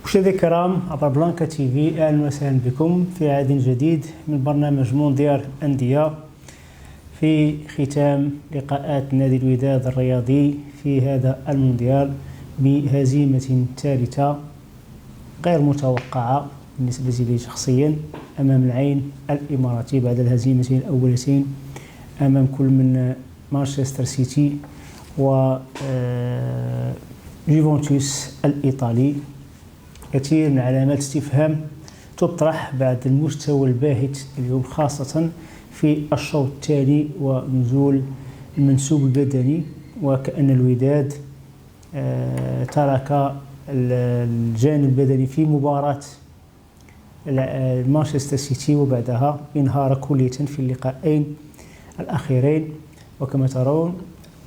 مشاهدينا الكرام عبر بلانكا تي في، اهلا وسهلا بكم في عاد جديد من برنامج مونديال الانديه في ختام لقاءات نادي الوداد الرياضي في هذا المونديال بهزيمه ثالثه غير متوقعه بالنسبه لي شخصيا امام العين الاماراتي بعد الهزيمتين الاولتين امام كل من مانشستر سيتي و يوفنتوس الايطالي. كثير من علامات استفهام تطرح بعد المستوى الباهت اليوم، خاصة في الشوط الثاني ونزول المنسوب البدني، وكأن الوداد ترك الجانب البدني في مباراة مانشستر سيتي وبعدها انهار كليا في اللقاءين الأخيرين. وكما ترون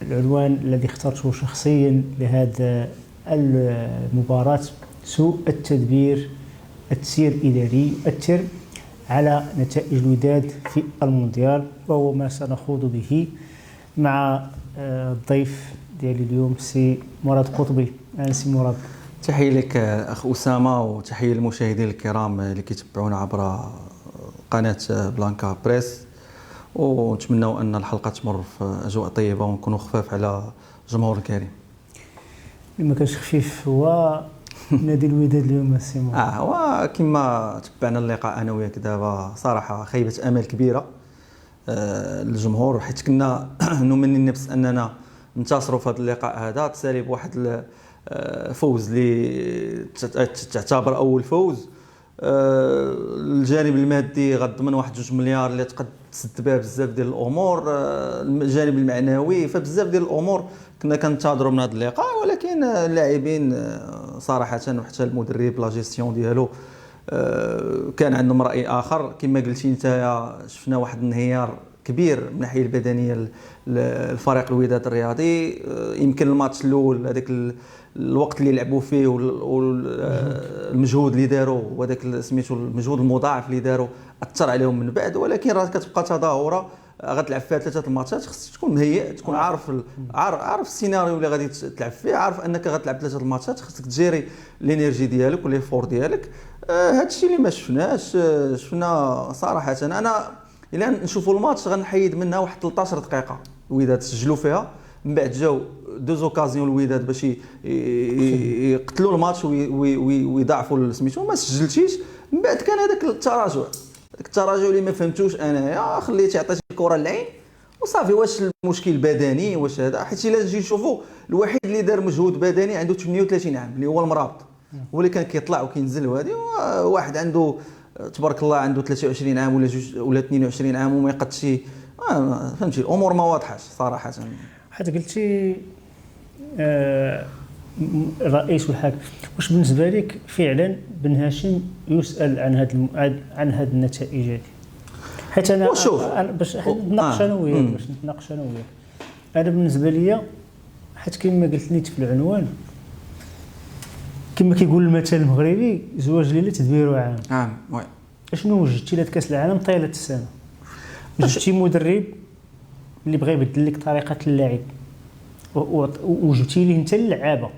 العنوان الذي اخترته شخصيا لهذا المباراة: سوء التدبير التسيير الإداري يؤثر على نتائج الوداد في المونديال، وهو ما سنخوض به مع الضيف ديالي اليوم سي مراد قطبي. أهلا سي مراد. تحية لك أخ أسامة، وتحية للمشاهدين الكرام اللي كيتبعونا عبر قناة بلانكا بريس، ونتمنوا أن الحلقة تمر في أجواء طيبة ونكونوا خفاف على الجمهور الكريم. ما كانش خفيف هو نادي الوداد اليوم السي مراد. وكما تبعنا اللقاء أنا وياك دابا صراحة خيبة أمل كبيرة للجمهور، حيت كنا نمني نفس أننا ننتصروا في هذا اللقاء هذا، تسالي بواحد الفوز اللي تعتبر أول فوز. الجانب المادي غضمن واحد 2 مليار اللي تقد تسد بها بزاف ديال الامور، الجانب المعنوي فبزاف ديال الامور كنا كنتظروا من هذا اللقاء، ولكن اللاعبين صراحه وحتى المدرب لا جيستيون ديالو كان عندهم راي اخر. كما قلتي انت، شفنا واحد الانهيار كبير من الناحيه البدنيه الفريق الوداد الرياضي. يمكن الماتش الاول هذاك الوقت اللي لعبوا فيه والمجهود اللي داروا وهذاك سميتو المجهود المضاعف اللي داروا اثر عليهم من بعد، ولكن راه كتبقى تظاهره غتلعب فيها 3 الماتشات، خصك تكون مهيئ، تكون عارف السيناريو اللي غادي تلعب فيه، عارف انك غتلعب 3 الماتشات، خصك تجيري الانرجي ديالك والفور ديالك. هذا الشيء اللي ما شفنا صراحه. انا الا نشوفوا الماتش غنحيد منها واحد 13 دقيقه الوداد سجلوا فيها، من بعد جاو 2 اوكازيون الوداد باش يقتلوا الماتش ويضاعفوا سميتو، ما سجلتيش. من بعد كان هذاك التراجع اللي ما فهمتوش انايا، خليتي عطيتي الكره للعين وصافي. واش المشكل بدني؟ واش هذا؟ حيت الا نجي نشوفوا الوحيد اللي دار مجهود بدني عنده 38 عام اللي هو المرابط، هو اللي كان كيطلع وكينزل، وهذه واحد عنده تبارك الله عنده 23 عام ولا 22 عام وما يقدش. فهمتي الامور ما واضحاش صراحه. حيت قلتي الرئيس والحاكم، واش بالنسبه لك فعلا بن هاشم يسال عن هذه النتائج هذه؟ حيت انا باش نتناقش انا وياك انا بالنسبه لي، حيت كما قلت نيت في العنوان، كما كيقول المثل المغربي: زواج ليله تدبير عام. وي اشنو وجدتي لكاس العالم طيله السنه؟ وجدتي مدرب اللي بغى يبدل لك طريقه اللعب، وجبتي ليه انت اللعابه،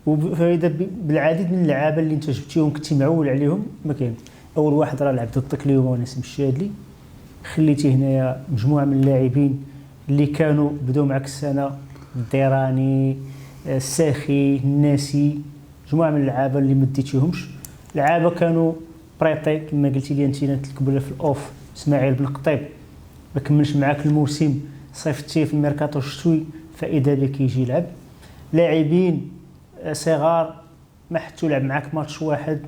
وفايده بالعديد من اللعابه اللي انت جبتيهم كنتي معول عليهم ما كاين. اول واحد راه لعب ضدك اليوم ونسيم الشادلي، خليتي هنايا مجموعه من اللاعبين اللي كانوا بداو معك السنه، الديراني، الساخي، الناسي، مجموعه من اللعابه اللي ما ديتيهمش. لعابه كانوا بريطي كما قلتي لي انت قبل في الاوف. اسماعيل بن قطيب ما كملش معاك الموسم، صيفطتيه في الميركاتو الشتوي، فاذا به كيجي يلعب. لاعبين صغار ما حتى لعب معاك ماتش واحد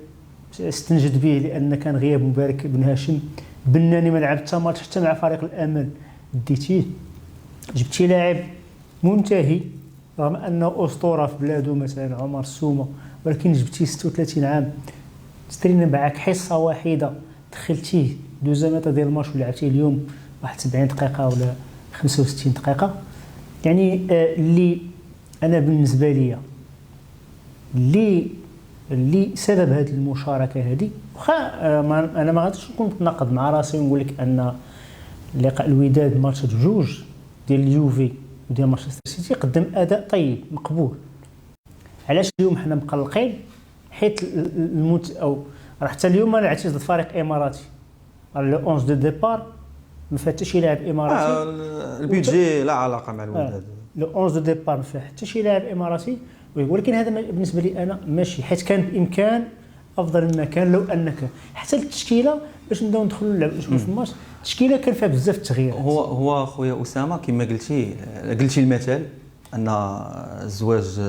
استنجد به لان كان غياب مبارك بن هاشم. بناني ما لعب حتى ماتش حتى مع فريق الامل ديتيه. جبتي لاعب منتهي رغم انه اسطوره في بلاده مثلا عمر السومه، ولكن جبتيه 36 عام، تسترينا معاك حصه واحده، دخلتيه دوزامات ديال الماتش ولعبتيه اليوم واحد 70 دقيقه ولا 65 دقيقه. يعني اللي انا بالنسبه لي اللي سبب هذه المشاركه هذه، واخا انا ما غاديش نكون متناقض مع راسي ونقول لك ان لقاء الوداد ماتش بجوج ديال اليوفي وديال مانشستر سيتي قدم اداء طيب مقبول. علاش اليوم حنا مقلقين؟ حيت او راه حتى اليوم انا اعتزل فريق اماراتي لو 11 دو ديبار ما فيها حتى شي لاعب اماراتي. البيدجي لا علاقه مع الوداد. لو 11 دو ديبار ما فيها حتى شي لاعب اماراتي، ولكن هذا بالنسبه لي انا ماشي، حيت كان بامكان افضل ما كان لو انك حتى التشكيله باش نبداو ندخلوا نلعبوا في الماتش. التشكيله كان فيها بزاف التغييرات. هو خويا اسامه كما قلتي المثال ان الزواج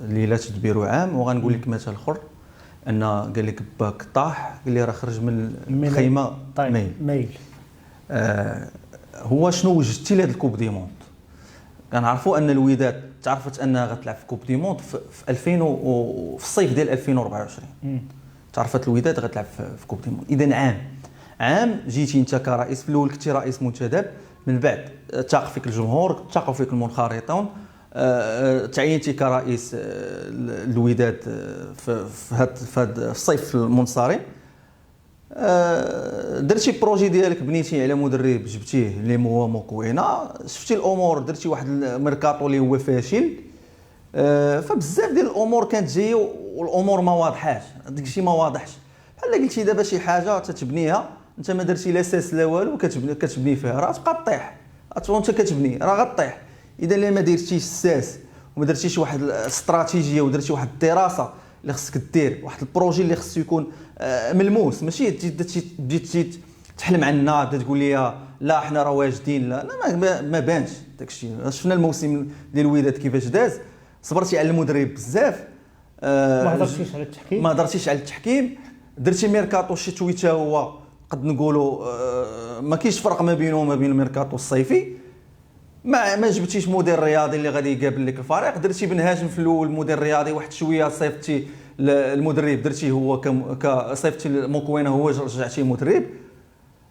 الليله تدبيروا عام، وغنقول لك مثال اخر ان قال لك باك طاح، قال لي راه خرج من الخيمه مايل. هو شنو وجدتي لهاد الكوب دي موند؟ كنعرفوا ان الوداد تعرفت انها غتلعب في كوب دي موند في 2000 وفي الصيف ديال 2024. تعرفت الوداد غتلعب في كوب دي موند. اذا عام جيتي انت كرئيس، في الاول كنتي رئيس منتدب، من بعد تاق فيك الجمهور، تاقوا فيك المنخرطون، تعينتي كرئيس الوداد في هذا الصيف المنصرم، درتي بروجي ديالك، بنيتي على مدرب جبتيه اللي هو مكوينه، شفتي الامور، درتي واحد الميركاتو اللي هو فاشل، فبزاف ديال الامور كانت جايه والامور ما واضحاش، داكشي ما واضحش. بحال قلتي دابا شي حاجه تتبنيها انت ما درتي لا ساس لا والو، كتبني فيها راه تبقى طيح، انت كتبني راه غطيح. اذا اللي ما درتيش الساس وما درتيش واحد الاستراتيجيه ودرتي واحد الدراسه اللي خصك دير، واحد البروجي اللي خصو يكون ملموس، ماشي بديتي تحلم عنا بدا تقول لي لا حنا راه واجدين، لا ما بانش داكشي. شفنا الموسم ديال الوداد كيفاش داز، صبرتي على المدرب بزاف، ما هضرتيش على التحكيم، درتي ميركاتو شتوي حتى هو قد نقولوا ما كاينش فرق ما بينه وما بين الميركاتو الصيفي، ما جبتيش مدير رياضي اللي غادي يقابل لك الفريق، درتي بن هاشم في الاول مدير رياضي، واحد شويه صيفطتي المدرب، درتي هو صيفطتي مكوينه هو رجعتيه مدرب،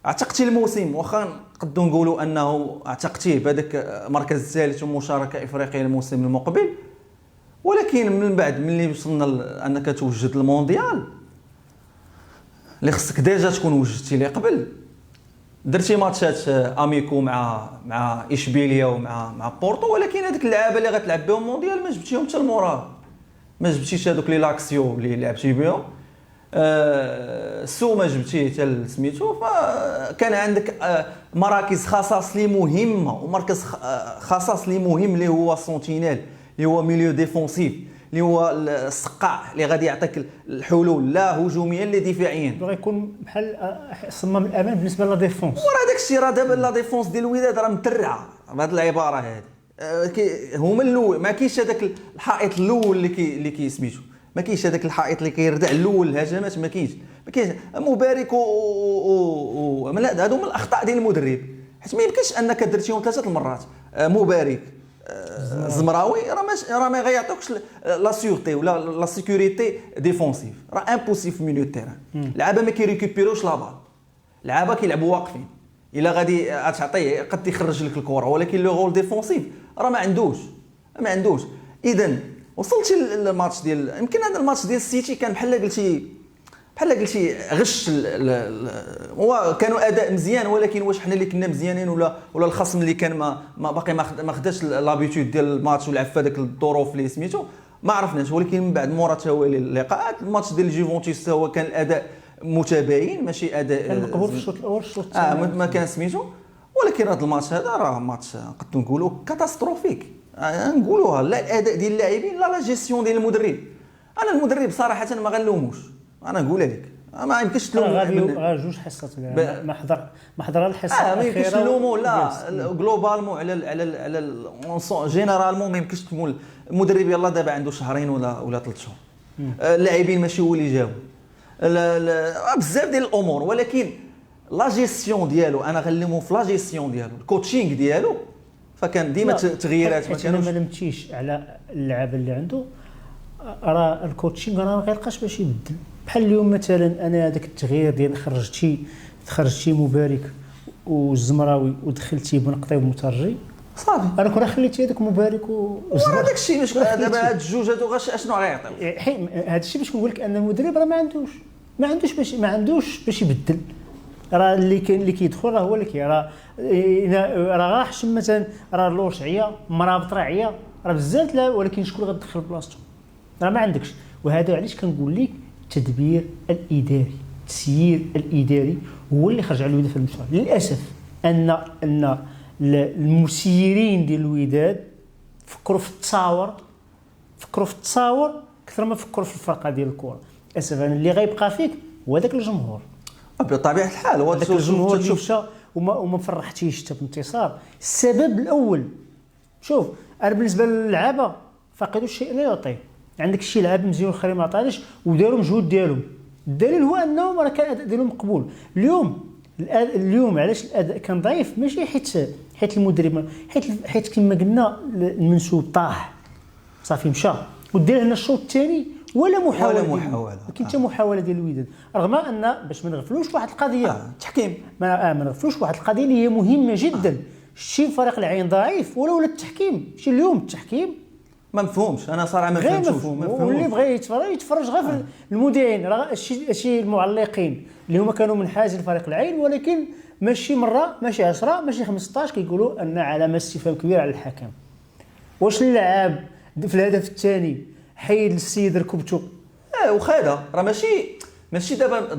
اعتقتي الموسم، واخا نقدروا نقولوا انه اعتقتيه بهذاك المركز الثالث ومشاركه افريقيه الموسم المقبل، ولكن من بعد ملي وصلنا انك توجد المونديال اللي خصك ديجا تكون وجدتي ليه قبل، درتي ماتشات اميكو مع اشبيليا مع بورتو، ولكن هذيك اللعابه اللي غتلعب بهم المونديال ما جبتيهم حتى المورال، ما جبتيش هذوك لي لاكسيو اللي لعبتي بهم، سو ما جبتيه حتى سميتو، فكان عندك مراكز خصاص لي مهمه، ومركز خصاص لي مهم اللي هو سونتينيل، اللي هو ميليو ديفونسيف، اللي هو السقاع اللي غادي يعطيك الحلول لا هجوميا لا دفاعيا، غيكون بحال صمام الامان بالنسبه لا ديفونس. وراه داكشي راه دابا لا ديفونس ديال الوداد راه مترعه بهذه العباره هذه، هما الاول ما كاينش هذاك الحائط الاول اللي كيسميتو، ما كاينش هذاك الحائط اللي كيردع الاول الهجمات، ما كاينش مبارك هادو من الاخطاء ديال المدرب، حيت ما يمكنش انك درتيهم 3 المرات، مبارك الزمراوي راه ما غيعطيوكش لا سيورتي ولا لا سيكوريتي ديفونسيف، راه امبوسيبل في ميليو تيران، لعابه ما كيريكوبيروش لا بال، لعابه كيلعبوا واقفين، الا غادي تعطيه قد يخرج لك الكره، ولكن لو رول ديفونسيف راه ما عندوش. اذا وصلتي للماتش ديال، يمكن هذا الماتش ديال السيتي كان بحال قلتي غش، هو كانوا اداء مزيان، ولكن واش حنا اللي كنا مزيانين ولا الخصم اللي كان ما باقي ما خداش لابيتود ديال الماتش ولعب في هذاك الظروف اللي سميتو ما عرفناش، ولكن من بعد مورا توالي اللقاءات الماتش ديال جيفونتيس هو كان الاداء متباين، ماشي اداء كان مقبول في الشوط الاول الشوط الثاني ما كان سميتو، ولكن هذا الماتش هذا راه ماتش نقدروا نقولوا كاتاستروفيك، نقولوها لا الاداء ديال اللاعبين لا جيستيون ديال المدرب. انا المدرب صراحه ما غنلوموش، انا نقول لك ما يمكنش تلوم غير جوج حصات ما حضر الحصه ما يمكنش تلومو لا جلوبالمون على جينيرالمون ما يمكنش تقول المدرب يلاه دابا عنده شهرين ولا 3 شهور، اللاعبين ماشي هو اللي جاو بزاف ديال الامور، ولكن لا جيستيون ديالو انا غنلومو في لا جيستيون ديالو، الكوتشينغ ديالو، فكان ديما تغييرات ما كانوش. ما لمتيش على اللعابه اللي عنده، راه الكوتشينغ راه ما غيلقاش باش يبدل، بحال اليوم مثلا انا هذاك التغيير ديال خرجتي مبارك والزمراوي ودخلتي بن قطيب المترجي صافي، انا كون خليتي هذاك مبارك والزمراوي هذاك الشيء باش دابا هاد الجوج هادو غير اشنو غيعطيو، هذا الشيء باش نقول لك ان المدرب راه ما عندوش باش يبدل، راه اللي كيدخل راه هو اللي راه حشم مثلا راه لوش عيا مرابط راه عيا راه بزاف لا، ولكن شكون غتدخل بلاصتو راه ما عندكش، وهذا علاش كنقول لك التدبير الاداري، التسيير الاداري هو اللي خرج على الوداد في المشروع. للاسف ان المسيرين ديال الوداد فكروا في التصاور اكثر ما فكروا في الفرقه ديال الكره. اسفا اللي غيبقى فيك هو داك الجمهور، بطبيعه الحال هو داك الجمهور اللي مشى وما فرحتيش حتى بانتصار. السبب الاول، شوف انا بالنسبه للعابه فقدوا الشيء لا يعطي. عندك شي لعاب مزيان والاخرين ما عطاش وداروا مجهود ديالهم، الدليل هو انهم راه كان الاداء ديالهم مقبول. اليوم علاش الاداء كان ضعيف؟ ماشي حيت المدرب، حيت كما قلنا المنسوب طاح صافي مشى. والدليل هنا الشوط الثاني ولا محاوله، ما كاين حتى محاوله ديال الوداد، رغم ان باش ما نغفلوش واحد القضيه التحكيم، ما نغفلوش واحد القضيه اللي هي مهمه جدا. شتي فريق العين ضعيف ولا التحكيم، شي اليوم التحكيم ما مفهومش. انا صراحه ما فهمتوش. واللي بغى يتفرج غير في المذيعين، راه شي المعلقين اللي هما كانوا منحازين لفريق العين، ولكن ماشي مره، ماشي 10، ماشي 15 كيقولوا ان علامه استفهام كبيره على الحكم. واش اللاعب في الهدف الثاني حيد السيد ركبته وخادها، راه ماشي دابا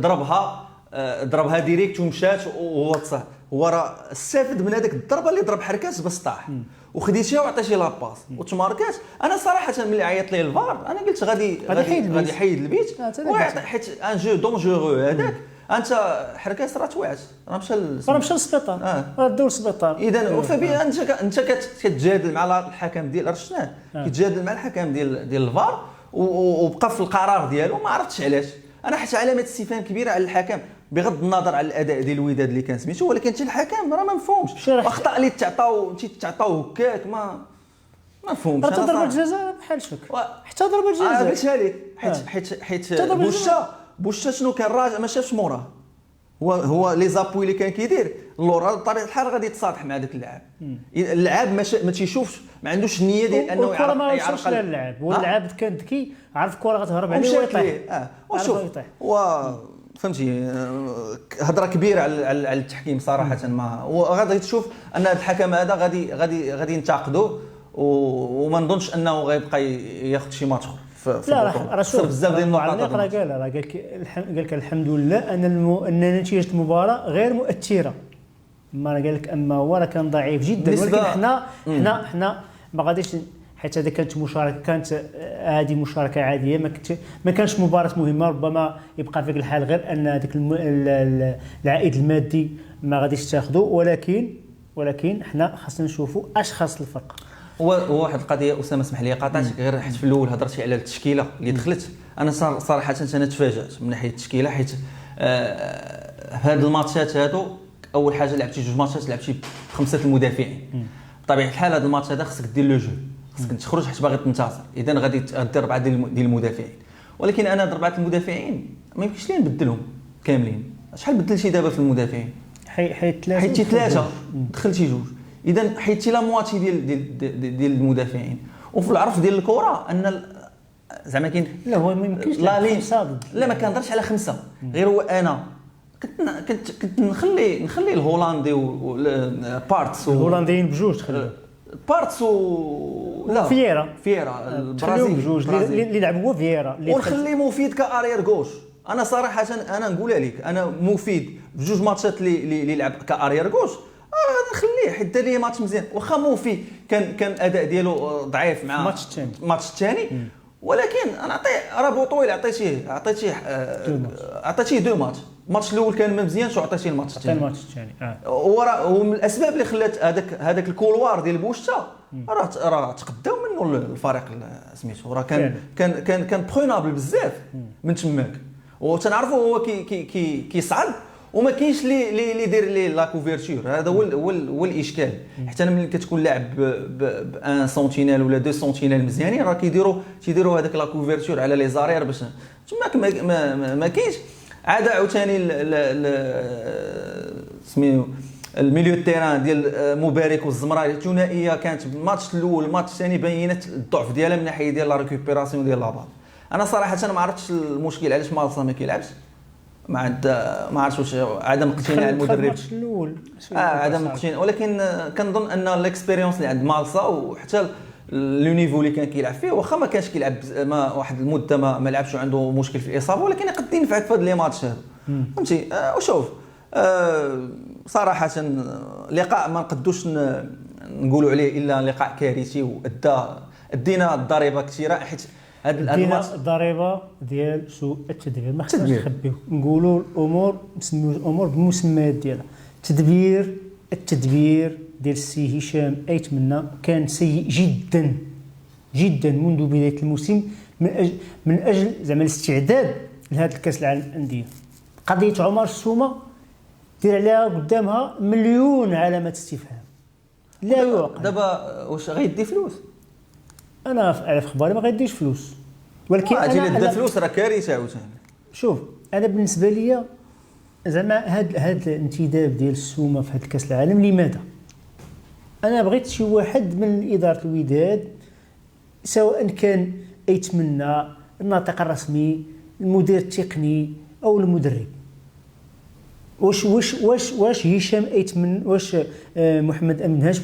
ضربها ديريكت ومشات وهو تصح، هو راه استفد من هذيك الضربه اللي ضرب حركات باش طاح وخديتيها وعطيتي لاباس وتماركات. انا صراحه ملي عيط لي الفار انا قلت غادي يحيد البيت، حيت ان جو دونجورو هذاك. انت حركات راه توعت، راه مشى للسبيطار، راه داو للسبيطار. اذا فبي انت كتجادل مع الحكم ديال رشناه، كتجادل مع الحكم ديال الفار وبقى في القرار ديالو. ما عرفتش علاش. انا حتى علامه استفهام كبيره على الحكم بغض النظر على الاداء ديال الوداد اللي كان سميتو، ولكن حتى الحكم راه ما مفهومش. الاخطاء اللي تعطاو هكاك ما مفهومش. حتى ضربه الجزاء بحال شك، حتى ضربه الجزاء قلتها لك حيت بوشا شنو كان راجع ما شافش موراه. هو لي زابوي اللي كان كيدير اللور بطبيعه الحال غادي يتصالح مع داك اللاعب. اللاعب ما تيشوفش، ما عندوش النيه ديال انه يعرف اللاعب. هو اللاعب كان ذكي، عارف الكره غتهرب عليه ويطيح. وشوف فهمتي هضره كبيره على التحكيم صراحه. ما وغادي تشوف ان هذا الحكم هذا غادي ينتقدوه، وما نظنش انه غيبقى ياخذ شي ماتش اخر. لا راه شوف بزاف ديال النقاط. قال لك الحمد لله ان نتيجه المباراه غير مؤثره. ما قال لك اما هو راه كان ضعيف جدا، ولكن حنا ما غاديش، حيت هذه كانت مشاركه، كانت هذه مشاركه عاديه، ما كانش مباراه مهمه. ربما يبقى فيك الحال غير ان هذاك العائد المادي ما غاديش تاخذه، ولكن حنا خاصنا نشوفوا اش خاص الفرق. هو واحد القضيه اسامه، اسمح لي قاطعتك غير حيت في الاول هضرتي على التشكيله اللي دخلت. انا صراحه انا تفاجات من ناحيه التشكيله، حيت في هاد الماتشات هادو اول حاجه لعبتي 2 ماتشات لعبتي بخمسه المدافعين. بطبيعه الحال هذا الماتش هذا خصك دير لو جو، خصك تخرج حيت باغي تنتصر، اذا غادي دير 4 ديال المدافعين. ولكن انا 4 المدافعين ما يمكنش لي نبدلهم كاملين. شحال بدلتي دابا في المدافعين؟ حيت 3 دخلتي 2، اذا حيتي لا مواتي ديال المدافعين. وفي العرف ديال الكره ان زعما كاين لا هو ما يمكنش لا ما كنهضرش على 5 غير. هو انا كنت نخلي الهولندي وبارتس الهولنديين بجوج، تخلي بارتس لا فييرا البرازيل بجوج اللي لعب هو فييرا، ونخلي مفيد كارير غوش. انا صراحه انا نقولها لك، انا مفيد بجوج ماتشات اللي لعب كارير غوش نخليه، حيت دار لي ماتش مزيان. واخا موفي كان الاداء ديالو ضعيف مع الماتش الثاني، ولكن انا راه بوطويل عطيتيه 2 ماتش. الماتش الاول كان ما مزيانش وعطيتيه الماتش الثاني. ومن الاسباب اللي خلات هذاك الكولوار ديال بوشتا راه تقداو منه الفريق سميتو، راه كان برونابل بزاف من تماك. وتنعرفوا هو كيصعد وما كاينش اللي يدير ليه لا كوفيرتور. هذا هو الاشكال. حتى انا ملي كتكون لاعب ب 1 سنتينيل ولا 2 سنتينيل مزيانين، راه تيديروا هذاك لا كوفيرتور على لي زارير باش تماك ما كاينش. عاد عاوتاني سميو الميليو تيران ديال مبارك والزمراري الثنائيه كانت الماتش الاول الماتش الثاني بينت الضعف ديالها من ناحيه ديال لا ريكوبيراسيون ديال لابال. انا صراحه انا ما عرفتش المشكل علاش مالصا ما كيلعبش. ما عرفتش واش عدم اقتناع المدرب الماتش الاول عدم اقتناع. ولكن كنظن ان الاكسبيريونس اللي عند مالصا وحتى لو نيفو اللي كان كيلعب فيه، واخا ما كانش كيلعب ما واحد المده ما لعبش وعنده مشكل في الاصابه، ولكن يقد ينفعك في هاد لي ماتش هادو فهمتي. وشوف صراحه لقاء ما نقدوش نقولوا عليه الا لقاء كارثي، ادينا الضريبه كثيره، حيت هاد الماتش الضريبه ديال سوء التدبير. ما خصناش نخبيو، نقولوا الامور، نسميو الامور بالمسميات ديالها. التدبير ديال السي هشام أيتمنى كان سيء جدا جدا منذ بدايه الموسم، من اجل زعما الاستعداد لهذا الكاس العالم للانديه. قضيه عمر السومه دير عليها قدامها مليون علامه استفهام. لا يعقل. دابا واش غيدي فلوس؟ انا في اخباري ما غيديش فلوس، ولكن انا فلوس راه كارثه عاوتاني. شوف انا بالنسبه لي زعما هاد الانتداب ديال السومه في هاد الكاس العالم، لماذا؟ انا بغيت شي واحد من اداره الوداد، سواء كان يتمنى الناطق الرسمي، المدير التقني او المدرب. واش هشام يتمنى، واش محمد امين هاشم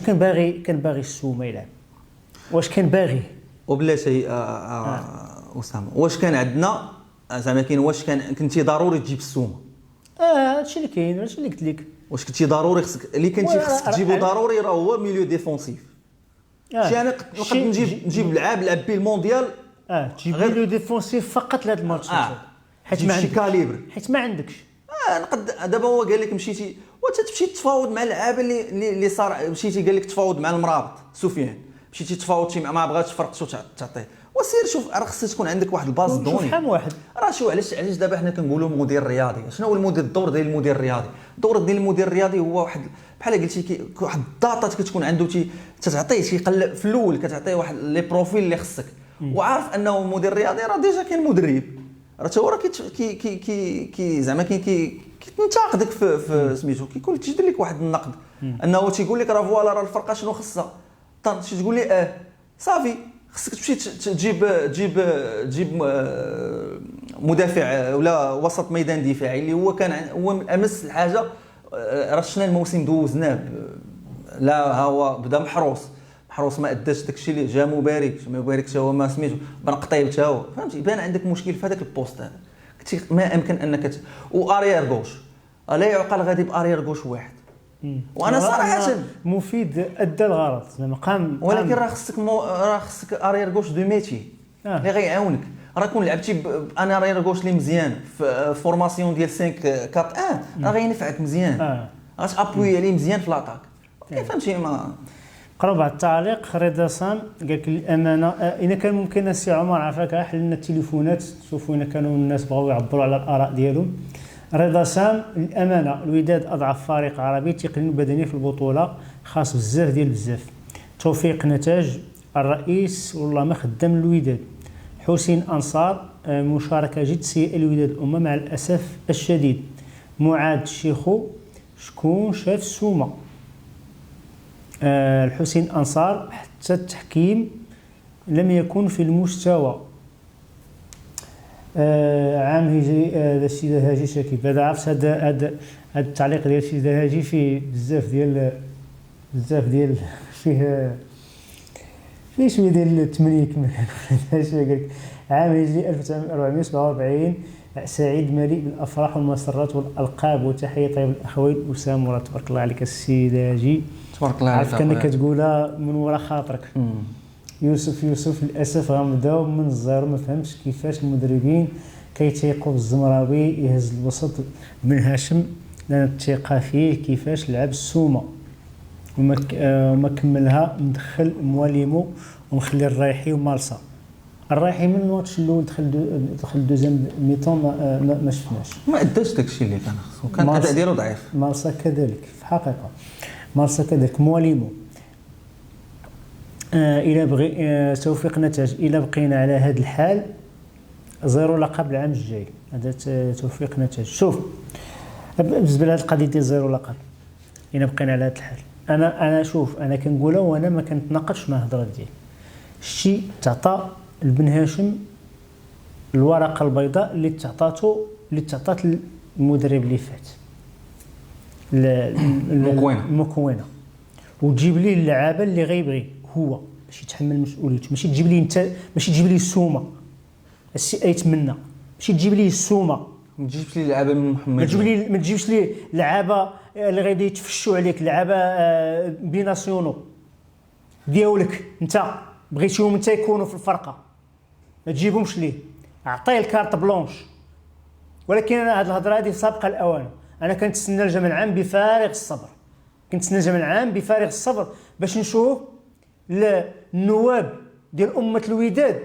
كان باغي السومه يلعب؟ واش كان باغي؟ وبلا شيء اسامه، واش كان عندنا زعما كاين، واش كنتي ضروري تجيب السومه؟ هادشي اللي كاين، هادشي اللي قلت لك. واش كنتي ضروري خصك اللي كنتي خصك تجيبو ضروري راه هو ميليو ديفونسيف. شي انا نقد نجيب لعب بيه المونديال، تجيب ميليو ديفونسيف فقط لهاد الماتش، حيت ما عندكش كاليبر، حيت ما عندكش. نقد دابا هو قال لك مشيتي وتمشي تتفاوض مع اللعابه اللي صار، مشيتي قال لك تفاوض مع المرابط سفيان، مشيتي تفاوض ما بغاتش فرقتو تعطيه، وسير شوف راه خصك تكون عندك واحد الباز دوني. شحال واحد راه شو علاش دابا حنا كنقولوا مدير رياضي؟ شنو هو الدور ديال المدير الرياضي؟ الدور ديال المدير الرياضي هو واحد بحال قلتي واحد الداتا كتكون عنده تتعطيه، تيقلب في الاول كتعطيه واحد لي بروفيل اللي خصك، وعارف انه مدير رياضي راه ديجا كاين مدرب، راه تا هو راه كي زعما كيتنتقدك في سميتو، كيكون تجد لك واحد النقد انه تيقول لك راه فوالا راه الفرقه شنو خصها، شي تقول لي صافي خصك تمشي تجيب مدافع ولا وسط ميدان دفاعي اللي هو كان هو امس الحاجه. راه شفنا الموسم دوزناه، لا هو بدا محروس ما اداش داكشي اللي جا مبارك حتى هو ما سميتو، بن قطيب حتى هو، فهمتي بان عندك مشكل في هذاك البوست هذا. كنتي ما امكن انك واريير غوش لا يعقل غادي باريير غوش واحد. وانا صراحه مفيد ادى الغرض زعما قام، ولكن راه خصك اريير غوش دو ميتي اللي غيعاونك. راه كون لعبتي انا اريير غوش اللي مزيان في فورماسيون ديال 5 4 1 راه غينفعك مزيان، غاتابوي عليه مزيان في لاطاك. فهمتي ما قراو بعض التعليق. رضا سام قال لك الامانه اذا كان ممكن السي عمر عافاك حل لنا التليفونات شوفوا اذا كانوا الناس بغاو يعبروا على الاراء ديالهم. رضا سام الامانه الوداد اضعف فريق عربي تقنيا وبدنيا في البطوله، خاص بزاف. توفيق نتاج الرئيس والله ما خدام الوداد. حسين انصار مشاركه جد سيئه الوداد مع الاسف الشديد. معاذ الشيخو شكون شاف السومه؟ الحسين انصار حتى التحكيم لم يكن في المستوى. عام هجري هذا الشيء هاجي شاكيب. هذا عرفت هذا التعليق ديال الشيء هاجي فيه بزاف ديال فيه شويه ديال التمنيك. هادشي قال لك عام هجري 1447 سعيد مليء بالافراح والمسرات والالقاب، وتحيه طيب الاخوين وسام ورا. تبارك الله عليك السي هاجي، تبارك الله عليك. عرفت انك كتقولها من ورا خاطرك. يوسف للاسف غنبداو من الزيرو. ما فهمتش كيفاش المدربين كيتيقوا بالزمراوي يهز الوسط من هاشم، لان الثقه فيه. كيفاش لعب السومه وما كملها، مدخل مواليمو ومخلي الرايحي ومالسا. الرايحي من الماتش الاول دخل دوزيام ميطون ما شفناش، ما اداش داكشي اللي كان خصو، كان الاداء ديالو ضعيف. مالسا كذلك في الحقيقه، مالسا كذلك مواليمو. الى بغي توفيق نتاج، الى بقينا على هذا الحال زيرو لقب العام الجاي. هذا توفيق نتاج. شوف بالنسبه لهذه القضيه ديال زيرو لقب، الى بقينا على هذا الحال، انا شوف انا كنقولها وانا ما كنتناقش مع الهضره ديالي. الشيء تعطى لبن هاشم الورقه البيضاء اللي تعطات المدرب اللي فات المكونه، وتجيب ليه اللعابه اللي غيبغي هو. باش يتحمل مسؤوليته. ماشي تجيب لي انت، ماشي تجيب لي السومه السي ايتمنى، ماشي تجيب لي السومه، ما تجيبش لي لعابه من محمد، ما تجيبش لي لعابه اللي غادي يتفشوا عليك، لعابه بيناسيونو ديالك انت بغيتيهم انت يكونوا في الفرقه، ما تجيبهمش ليه، اعطيه الكارت بلونش. ولكن انا هذه الهضره هذه سابقه الاوان. انا كنتسنى الجمع العام بفارغ الصبر، كنتسنى الجمع العام بفارغ الصبر باش نشوف النواب ديال امه الوداد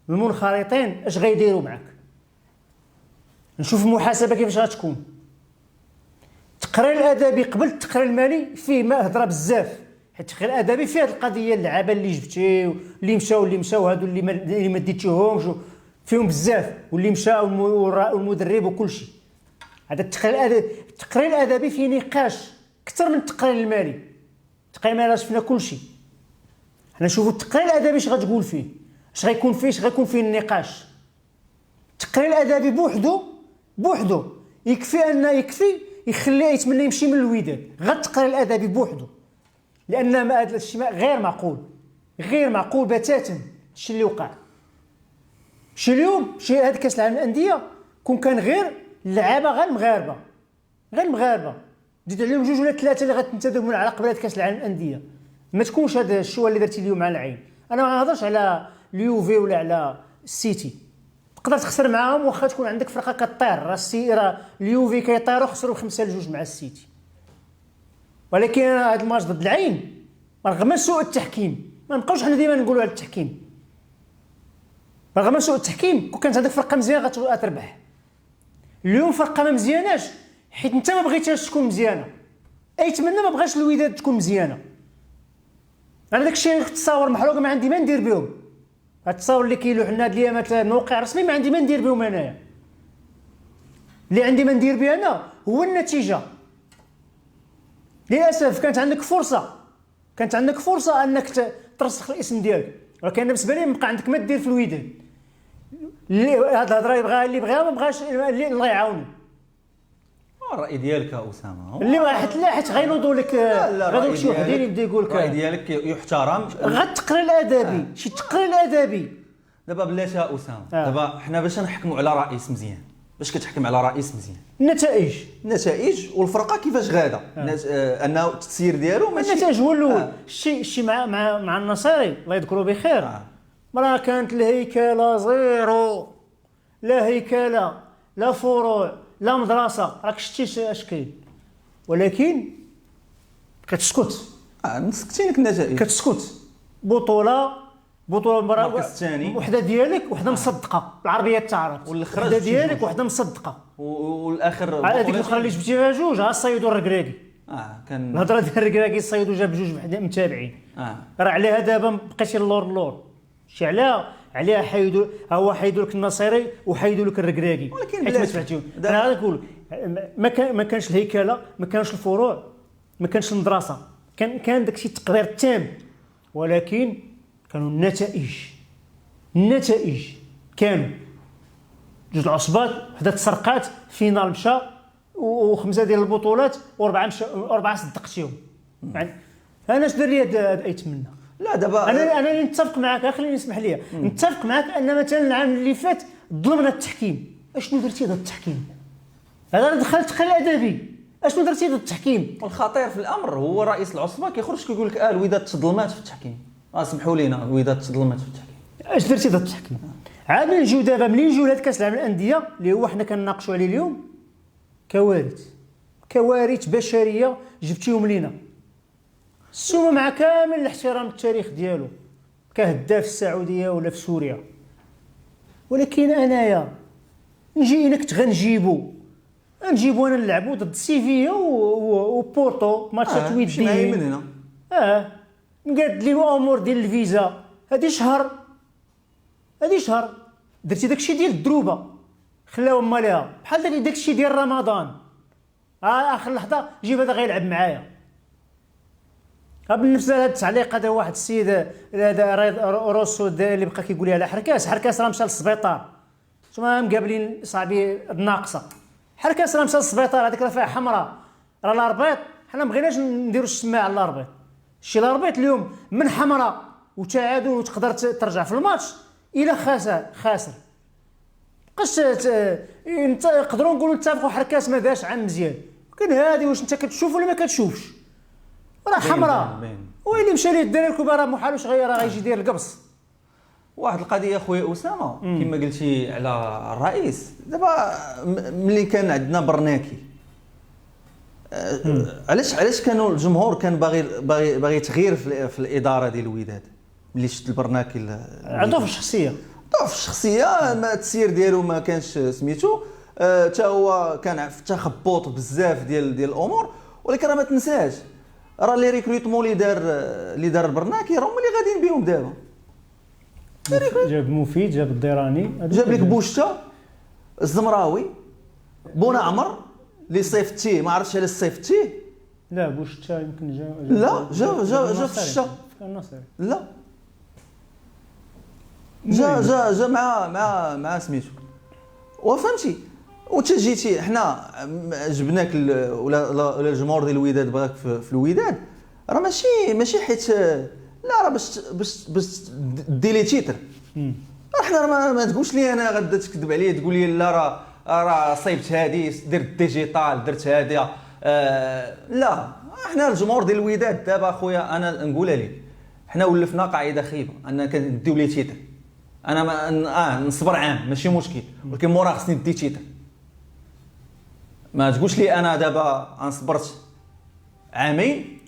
المنخرطين اش غيديروا معك، نشوف المحاسبه كيفاش غتكون. التقرير الادبي قبل التقرير المالي فيه ما هضره بزاف، حيت التقرير الادبي فيه هذه القضيه اللعابه اللي جبتي واللي مشاو هادو اللي ما ديتيهمش فيهم بزاف، واللي مشى والمدرب وكل شيء. هذا التقرير الادبي فيه نقاش اكثر من التقرير المالي. التقرير المالي شفنا كل شيء، حنا نشوفوا التقرير الادبي اش غتقول فيه، اش غيكون فيه النقاش. التقرير الادبي بوحدو يكفي يخليه يتمنى يمشي من الوداد، غير التقرير الادبي بوحدو، لان هذا الشيء غير معقول بتاتا. الشيء اللي وقع شي اليوم، شي هذا كاس العالم للانديه كان غير اللعابه غير المغاربه زيد عليهم 2 ولا 3 اللي غتنتدبوا على قبله كاس العالم للانديه، ما تكونش هذا الشو اللي درتي اليوم على العين. انا ما نهضرش على اليوفي ولا على السيتي، تقدر تخسر معاهم واخا تكون عندك فرقه كطير، راه اليوفي كيطيروا خسروا 5-2 مع السيتي. ولكن هذا الماتش ضد العين رغم سوء التحكيم، ما نبقاوش حنا ديما نقولوا على التحكيم، رغم سوء التحكيم كون كانت عندك فرقه مزيانه غتربح. اليوم فرقه ما مزياناش حيت انت ما بغيتهاش تكون مزيانه، ايتمنى ما بغاش الوداد تكون مزيانه. انا داكشي تصاور محروقه ما عندي ما ندير بهم، هاد التصاور اللي كيلوح لنا هاد الايامات موقع رسمي ما عندي ما ندير بهم. انايا اللي عندي ما ندير به انا هو النتيجه. للاسف كانت عندك فرصه انك ترسخ الاسم ديالك، ولكن بالنسبه لي مابقى عندك ما دير في الوداد. هاد الهضره اللي بغاها ما بغاش الله يعاونه. الراي ديالك اسامه اللي بغا حيت غينوضوا لك غادي شي وحدين يبدا يقول لك الراي ديالك يحترم. غير التقرير الادبي شي التقرير الادبي. دابا بلاتي اسامه دابا حنا باش نحكموا على رئيس مزيان، باش كتحكم على رئيس مزيان؟ النتائج والفرقه كيفاش غاده، انه التسيير ديالو ماشي النتائج هو الاول. الشيء مع النصيري الله يذكره بخير، مرة كانت الهيكله زيرو، لا هيكله لا فروع لا مدرسه، راك شتي اش كاين، ولكن كتسكت. مسكتين لك النتائج، كتسكت. بطوله المركز الثاني وحده ديالك وحده مصدقه بالعربيه تعرف، وحده ديالك وحده مصدقه، والاخر هذيك الاخرى اللي جبتي فيها جوج صيدوا الركراكي. كان الهضره ديال الركراكي صيدوا جاب جوج متابعين. راه عليها دابا بقيتي اللور شي عليها حيدوا لك النصيري وحيدوا لك الركراكي حيت ما تبعتيهم. انا غادي نقول ما كانش الهيكله، ما كانش الفروع، ما كانش المدرسه، كان داكشي التقدير التام، ولكن كانوا النتائج كانوا 2 العصبات، وحده تسرقات، فينال مشى، و5 ديال البطولات، و4 صدقتيهم. يعني انا اش دار لي هذا يتمنى. لا دابا انا نتفق معك، خليني نسمح لي نتفق معك ان مثلا العام اللي فات ظلمنا التحكيم. اشنو درتي ضد التحكيم؟ هذا دخل التقرير الادبي، اشنو درتي ضد التحكيم؟ والخطير في الامر هو رئيس العصبه كيخرج كيقول لك الوداد تظلمات في التحكيم. سمحوا لينا، الوداد تظلمات في التحكيم. اش درتي ضد التحكيم؟ عاد نجيو دابا ملي نجيو لهاد كاس العالم للانديه اللي هو حنا كنناقشوا عليه اليوم، كوارث بشريه جبتيهم لينا. السومه مع كامل الاحترام التاريخ ديالو كهداف السعوديه ولا في سوريا، ولكن انايا نجي انا كنت غنجيبو انا نلعبوا ضد سيفيا وبورتو ماتشات وديه من هنا. نقاد لي امور ديال الفيزا هذه شهر درتي داكشي ديال الدروبه خلاوهم مالها بحال داكشي ديال رمضان. اخر لحظه جيب هذا غيلعب معايا. بالنفس هذا التعليق هذا واحد السيد هذا روسو اللي بقى كيقول لي على حركاس راه مشى للسبيطار، ثم مقابلين صاحبي الناقصه. حركاس راه مشى للسبيطار، هذيك راه فيها حمراء، راه الاربيط حنا ما بغيناش نديروا السماعه على الاربيط. شي الاربيط اليوم من حمراء وتعادل وتقدر ترجع في الماتش الى خاسر بقاش انت نقدروا نقولوا نتفقوا حركات ما داش عن مزيان، ولكن هذه واش انت كتشوف ولا ما كتشوفش؟ راه حمراء، ويلي مشى ليه الدراري الكبار راه محال واش غيجي يدير القبص. واحد القضيه خويا اسامه كما قلتي على الرئيس. دابا ملي كان عندنا برناكي علاش كانوا الجمهور كان باغي تغيير في الاداره ديال الوداد ملي شفت البرناكي عنده في الشخصيه ضعف الشخصيه، ما التسيير ديالو ما كانش سميتو، حتى هو كان في تخبط بزاف ديال الامور. ولكن راه ما تنساش راه لي ريكروتمون اللي دار البرناكي راهم اللي غاديين بهم دابا. جاب مفيد، جاب الديراني، جاب لك بوشتا، الزمراوي، بونا عمر اللي صيفتيه ما عرفتش على صيفتيه. لا بوشتا يمكن جا في الشتا. لا جا مع سميتو وفهمتي. وتجيتي حنا جبناك ولا الجمهور ديال الوداد بغاك في الوداد، راه ماشي حيت لا، راه باش دي لي تيتر. حنا ما تقولش لي انا غادا تكذب عليا تقول لي لا راه صيبت هذه درت ديجيتال درت هذه. لا، حنا الجمهور ديال الوداد دابا اخويا انا نقولها لك، حنا ولفنا قاعده خايبه اننا كنديو لي تيتر. انا ما نصبر عام ماشي مشكل، ولكن مورا خصني ندي تيتر. ما تقولش لي انا دابا صبرت عامين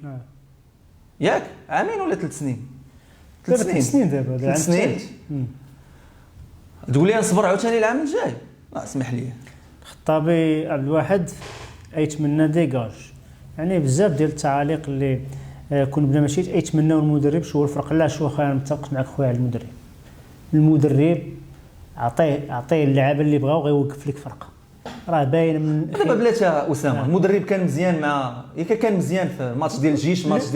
ياك، عامين ولا 3 سنين؟ 3 سنين دابا 3 سنين تقول لي نصبر عاوتاني العام الجاي؟ اسمح لي. الخطابي عبد الواحد يتمنى ديكاج، يعني بزاف ديال التعاليق اللي كنا ماشي يتمناو المدرب. شو الفرق؟ لا شو اخويا انا متفق معك خويا على المدرب عطيه اللعابه اللي بغاو غيوقف لك فرقه، راه باين من دابا بلاتي اسامه. المدرب كان مزيان مع كان مزيان في الماتش ديال الجيش، ماتش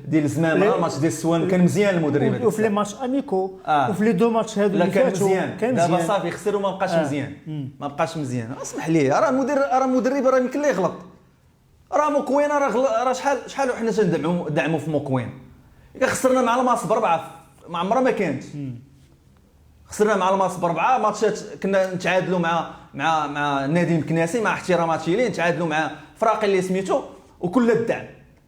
ديال الزمامه، ماتش ديال السوان، كان مزيان المدرب. وفي لي ماتش اميكو وفي لي دو ماتش هادو اللي فاتوا كان مزيان. دابا صافي خسر وما بقاش مزيان. ما بقاش مزيان. اسمح لي، راه المدرب راه يمكن ليه يغلط. راه موكوين راه شحال وحنا تندعموا في موكوين. خسرنا مع الماس ب4 ما عمرها ما كانت. خسرنا مع الماس ب4 ماتشات، كنا نتعادلوا مع النادي المكناسي مع احتراماتي ليه، نتعادلوا مع فراقي اللي سميتو وكل الدعم.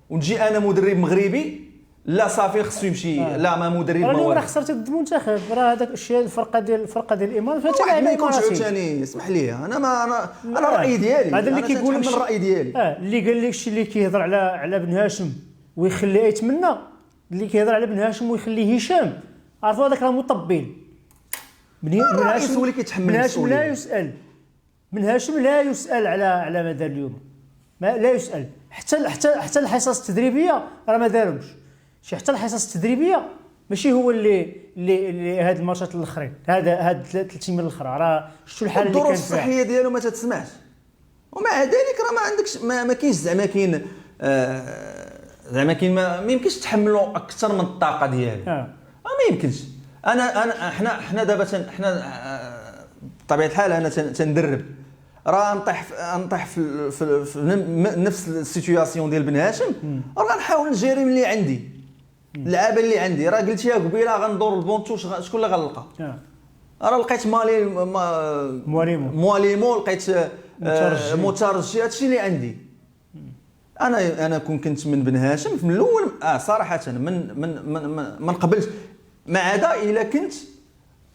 ونجي انا مدرب مغربي لا صافي خصو يمشي. لا ما مدرب ما راه خسرت ضد المنتخب، راه هذاك الشيء الفرقه ديال الامارات فات ما يكونش عاوتاني. اسمح لي انا الراي ديالي، هذا اللي كيقول الراي ديالي. اللي قال لك الشيء اللي كيهضر على بن هاشم ويخليه يتمنى، اللي كيهضر على بن هاشم ويخليه هشام، عرفوا هذاك راه مطبل. بن هاشم هو اللي كيتحمل المسؤوليه. لا يسأل بن هاشم، لا يسأل على مدار اليوم، لا يسأل. حتى الحصص التدريبيه راه ما دارهمش. شي حتى الحصص التدريبيه ماشي هو اللي هاد الماتشات الاخرين، هاد 3 ايام الاخرى راه شفتوا الحاله اللي كانت فيها. الظروف الصحيه ديالو ما تتسمعش، ومع ذلك راه ما عندكش ما كاينش زعما كاين ما يمكنش تحملوا اكثر من الطاقه ديالو. ما يمكنش. احنا دابا حنا بطبيعه الحال انا تندرب، راه نطيح في نفس السيتوياسيون ديال بن هاشم. راه غنحاول نجيري من اللي عندي، اللعابه اللي عندي. راه قلتيها قبيله غندور البونتو، شكون اللي غنلقى؟ راه لقيت مواليمو، لقيت مترجي، هادشي اللي عندي. انا كنت من بن هاشم من الاول صراحه ما نقبلش، ما عدا الا كنت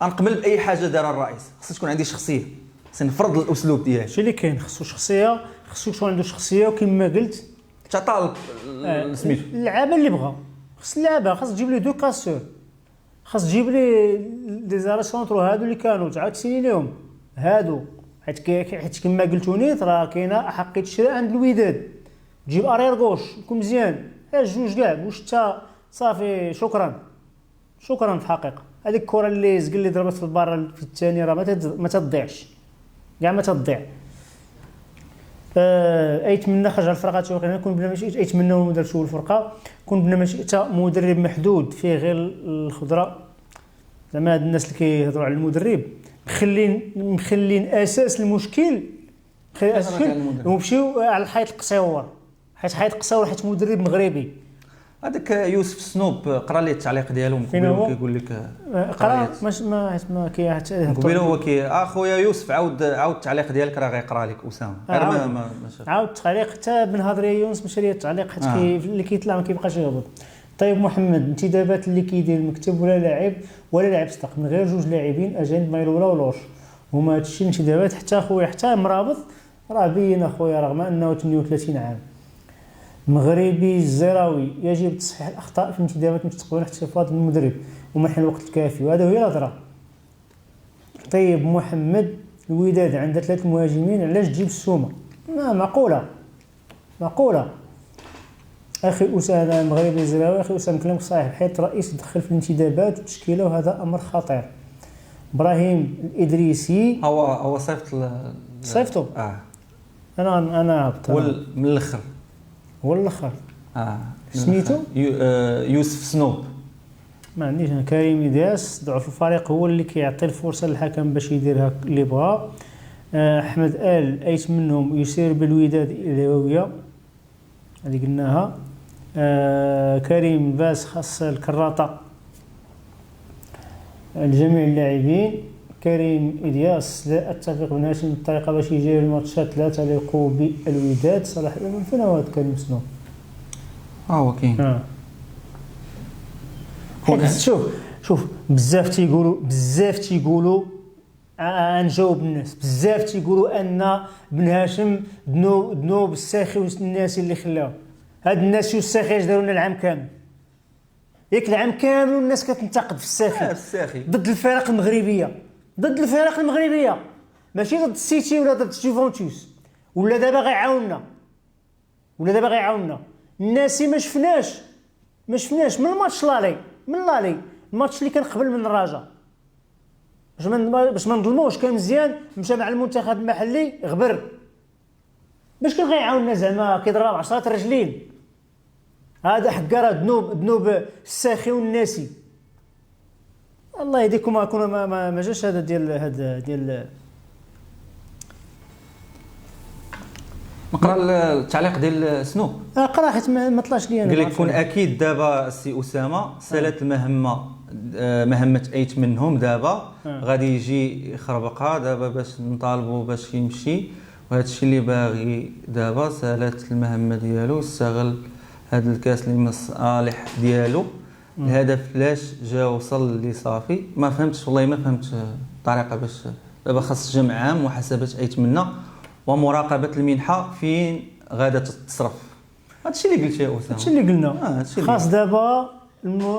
غنقبل باي حاجه دارها الرئيس. خصها تكون عندي شخصيه، خصني نفرض الاسلوب ديالي. هادشي اللي كاين، خصو شخصيه، خصو يكون عنده شخصيه. وكما قلت تعطى سميتو اللعابه اللي بغا، خص اللعابه، خص تجيب لي دو كاسور، خص تجيب لي دي زارا سونترو هادو اللي كانوا تعاود تسيني لهم هادو، حيت كما قلتو نيت راه كاينه احقيه الشراء عند الوداد. تجيب ارير غوش يكون مزيان، جوج كاع واش حتى صافي. شكرا في الحقيقه. هذيك الكره اللي زقل اللي ضربت في البار في الثاني راه ما تضيعش كاع، ما تضيع. يتمنى خرج على الفرقه توقينا كون بلا ماشي يتمناو المدرب شو الفرقه كون بلا ماشي حتى مدرب محدود فيه غير الخضره. زعما هاد الناس اللي كيهضروا على المدرب مخلين اساس المشكل، ومشيو على الحيط القصيور، حيت مدرب مغربي. هذاك يوسف سنوب قرا لي التعليق ديالو فين هو؟ كيقول لك قرا ما كي قبيله هو اخويا يوسف عاود التعليق ديالك راه غيقرا لك اسامه غير ما شاف عاود التعليق حتى بنهضر يا يونس ماشي ليا التعليق حيت اللي كيطلع ما كيبقاش يهبط. طيب محمد، الانتدابات اللي كيدير المكتب ولا لاعب ولا لاعب صدق من غير جوج لاعبين اجانب مايلولا ولوش هما هادشي الانتدابات حتى اخويا حتى مرابط راه بين اخويا رغم انه 38 عام مغربي الزراوي يجب تصحيح الاخطاء في الانتدابات المستقبليه احتفاظ بالمدرب ومنح الوقت الكافي وهذا هي الهضره. طيب محمد، الوداد عندها 3 مهاجمين علاش تجيب السومه؟ معقوله اخي اسامه المغربي الزراوي. اخي اسامه كلامك صحيح بحيث الرئيس يدخل في الانتدابات والتشكيله وهذا امر خطير. ابراهيم الادريسي هو صيفطو انا هبط من الاخر هو الاخر سميتو يوسف سنوب. ما عنديش انا. كريم إدياس ضعف الفريق هو اللي كيعطي الفرصه للحكم باش يديرها اللي بغا. احمد ايت منهم يسير بالوداد الى الهويه هذه قلناها. كريم باس خاص الكراطه لجميع اللاعبين. كريم إدياس لا اتفق مع هاشم بالطريقه باش يجير الماتشات لا تليق بالوداد. صلاح فين هو هذا كريم سنوب؟ هو كاين شوف بزاف تيقولوا نجاوب الناس بزاف تيقولوا ان بن هاشم ذنوب الساخي والناس اللي خلاو هاد الناس الساخي داروا لنا العام كامل. ياك العام كامل والناس كتنتقد في الساخي ضد الفرق المغربيه ماشي ضد السيتي ولا ضد جوفنتوس ولا دابا غيعاوننا الناس ما شفناش من الماتش لالي الماتش اللي كان قبل من الرجاء باش ما نظلموش كان مزيان مشى مع المنتخب المحلي غبر باش كان غيعاوننا زعما كيضرب 10 رجلين. هذا حكا راه ذنوب الساخي والناسي. الله يهديكم كنا ما جاش هذا ديال نقرا التعليق ديال سنو. قرا حيت ما طلعش لي انا. قال لك كون اكيد دابا السي اسامه سالت مهمه ايت منهم دابا غادي يجي يخربقها دابا باش نطالبوا باش يمشي وهذا الشيء اللي باغي دابا سالت المهمه ديالو استغل هذا الكاس للمصالح ديالو. الهدف لاش جا وصل لي صافي ما فهمتش والله ما فهمت الطريقه باش دابا خاص جمع عام محاسبه ايت منا ومراقبه المنحه فين غادا تصرف. هادشي اللي قلت يا اسامه هادشي اللي قلنا. خاص دابا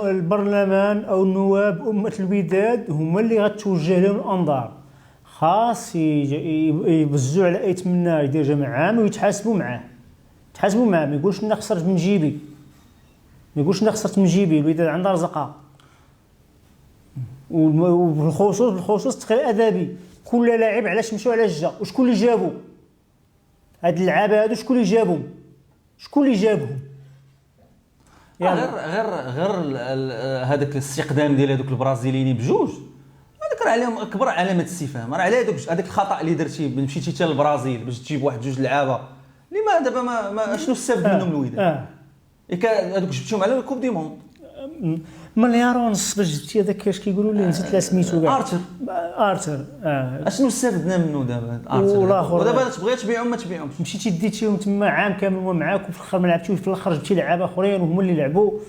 البرلمان او النواب امه الوداد هما اللي غتوجه لهم الانظار. خاص يبزوا على ايت منا يدير جمع عام ويتحاسبوا معاه ما يقولش انا خسرت من جيبي الوداد عندها رزقها. وبالخصوص التقرير الادبي كل لاعب علاش مشاو علاش جا وشكون اللي جابو هاد اللعابه هادو شكون اللي جابهم غير هذاك الاستقدام ديال هذوك البرازيليين بجوج هذاك راه عليهم اكبر علامه استفهام. راه على هذاك الخطا اللي درتي مشيتي حتى للبرازيل باش تجيب واحد جوج لعابه لما دابا ما شنو استفدت منهم الوداد؟ هذوك جبتيهم على الكوب دي موند مليار ونص باش جبتي هذاك اش كيقولوا لي نسيت سميتو كاع ارتر اشنو استفدنا منه دابا ارتر ودابا تبغي تبيعهم ما تبيعهمش مشيتي ديتيهم تما عام كامل هو معاك وفي الاخر ما لعبتيوش في الاخر جبتي لعابه اخرين وهما اللي لعبوا.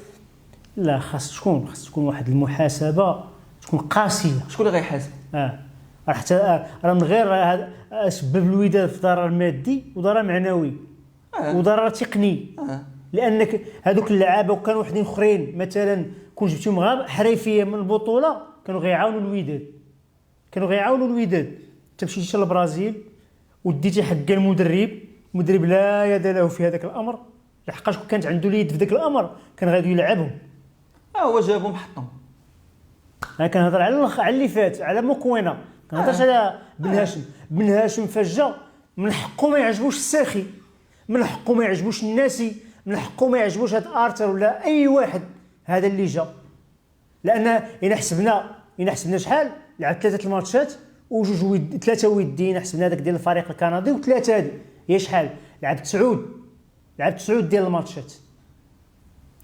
لا خاص تكون واحد المحاسبه تكون قاسيه. شكون اللي غيحاسب؟ حتى راه من غير سبب الوداد في ضرر مادي وضرر معنوي وضرر تقني لانك هذوك اللعابه وكانوا وحدين اخرين مثلا كون جبتيهم غير حريفيه من البطوله كانوا غيعاونوا الوداد. انت مشيتي للبرازيل وديتي حق المدرب لا يد له في هذاك الامر لحقاش كانت عنده اليد في ذاك الامر كان غادي يلعبهم. هو جابهم حطهم. انا كنهضر على اللي فات على مكونه كنهضرش على بن هاشم فجا من حقه ما يعجبوش الساخي من حقه ما يعجبوش الناسي من حقه ما يعجبوش هاد ارتر ولا اي واحد هذا اللي جا. لان الا حسبنا شحال لعب 3 الماتشات وجوج 3 وديين حسبنا هذاك ديال الفريق الكندي و3 هذه هي شحال لعب 9 ديال الماتشات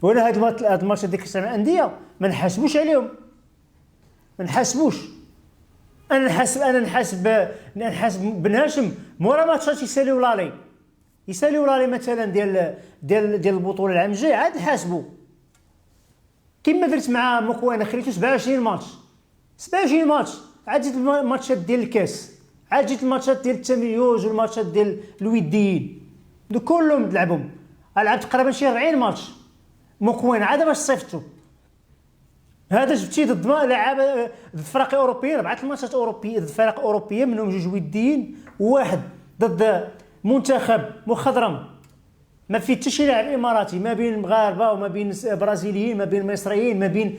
ولا هاد الماتش ديك الساعه الانديه ما نحاسبوش عليهم، ما نحاسبوش. انا نحاسب بن هاشم مورا ماتشات يساليو لالي مثلا ديال البطوله العام الجاي، عاد نحاسبو كما درت مع مكوانه، خليتو 27 ماتش، عاد جيت الماتشات ديال الكاس، عاد جيت الماتشات ديال التميز والماتشات ديال الوديين دو كلهم لعبهم، لعبت تقريبا شي 40 ماتش مكوانه عاد باش صيفطو. هذا جبتي ضد لعابه ضد فرق اوروبيين، 4 الماتشات اوروبيه ضد فرق اوروبيه، منهم 2 وديين وواحد ضد منتخب مخضرم ما فيه حتى شي لاعب اماراتي، ما بين المغاربه وما بين برازيليين، ما بين مصريين، ما بين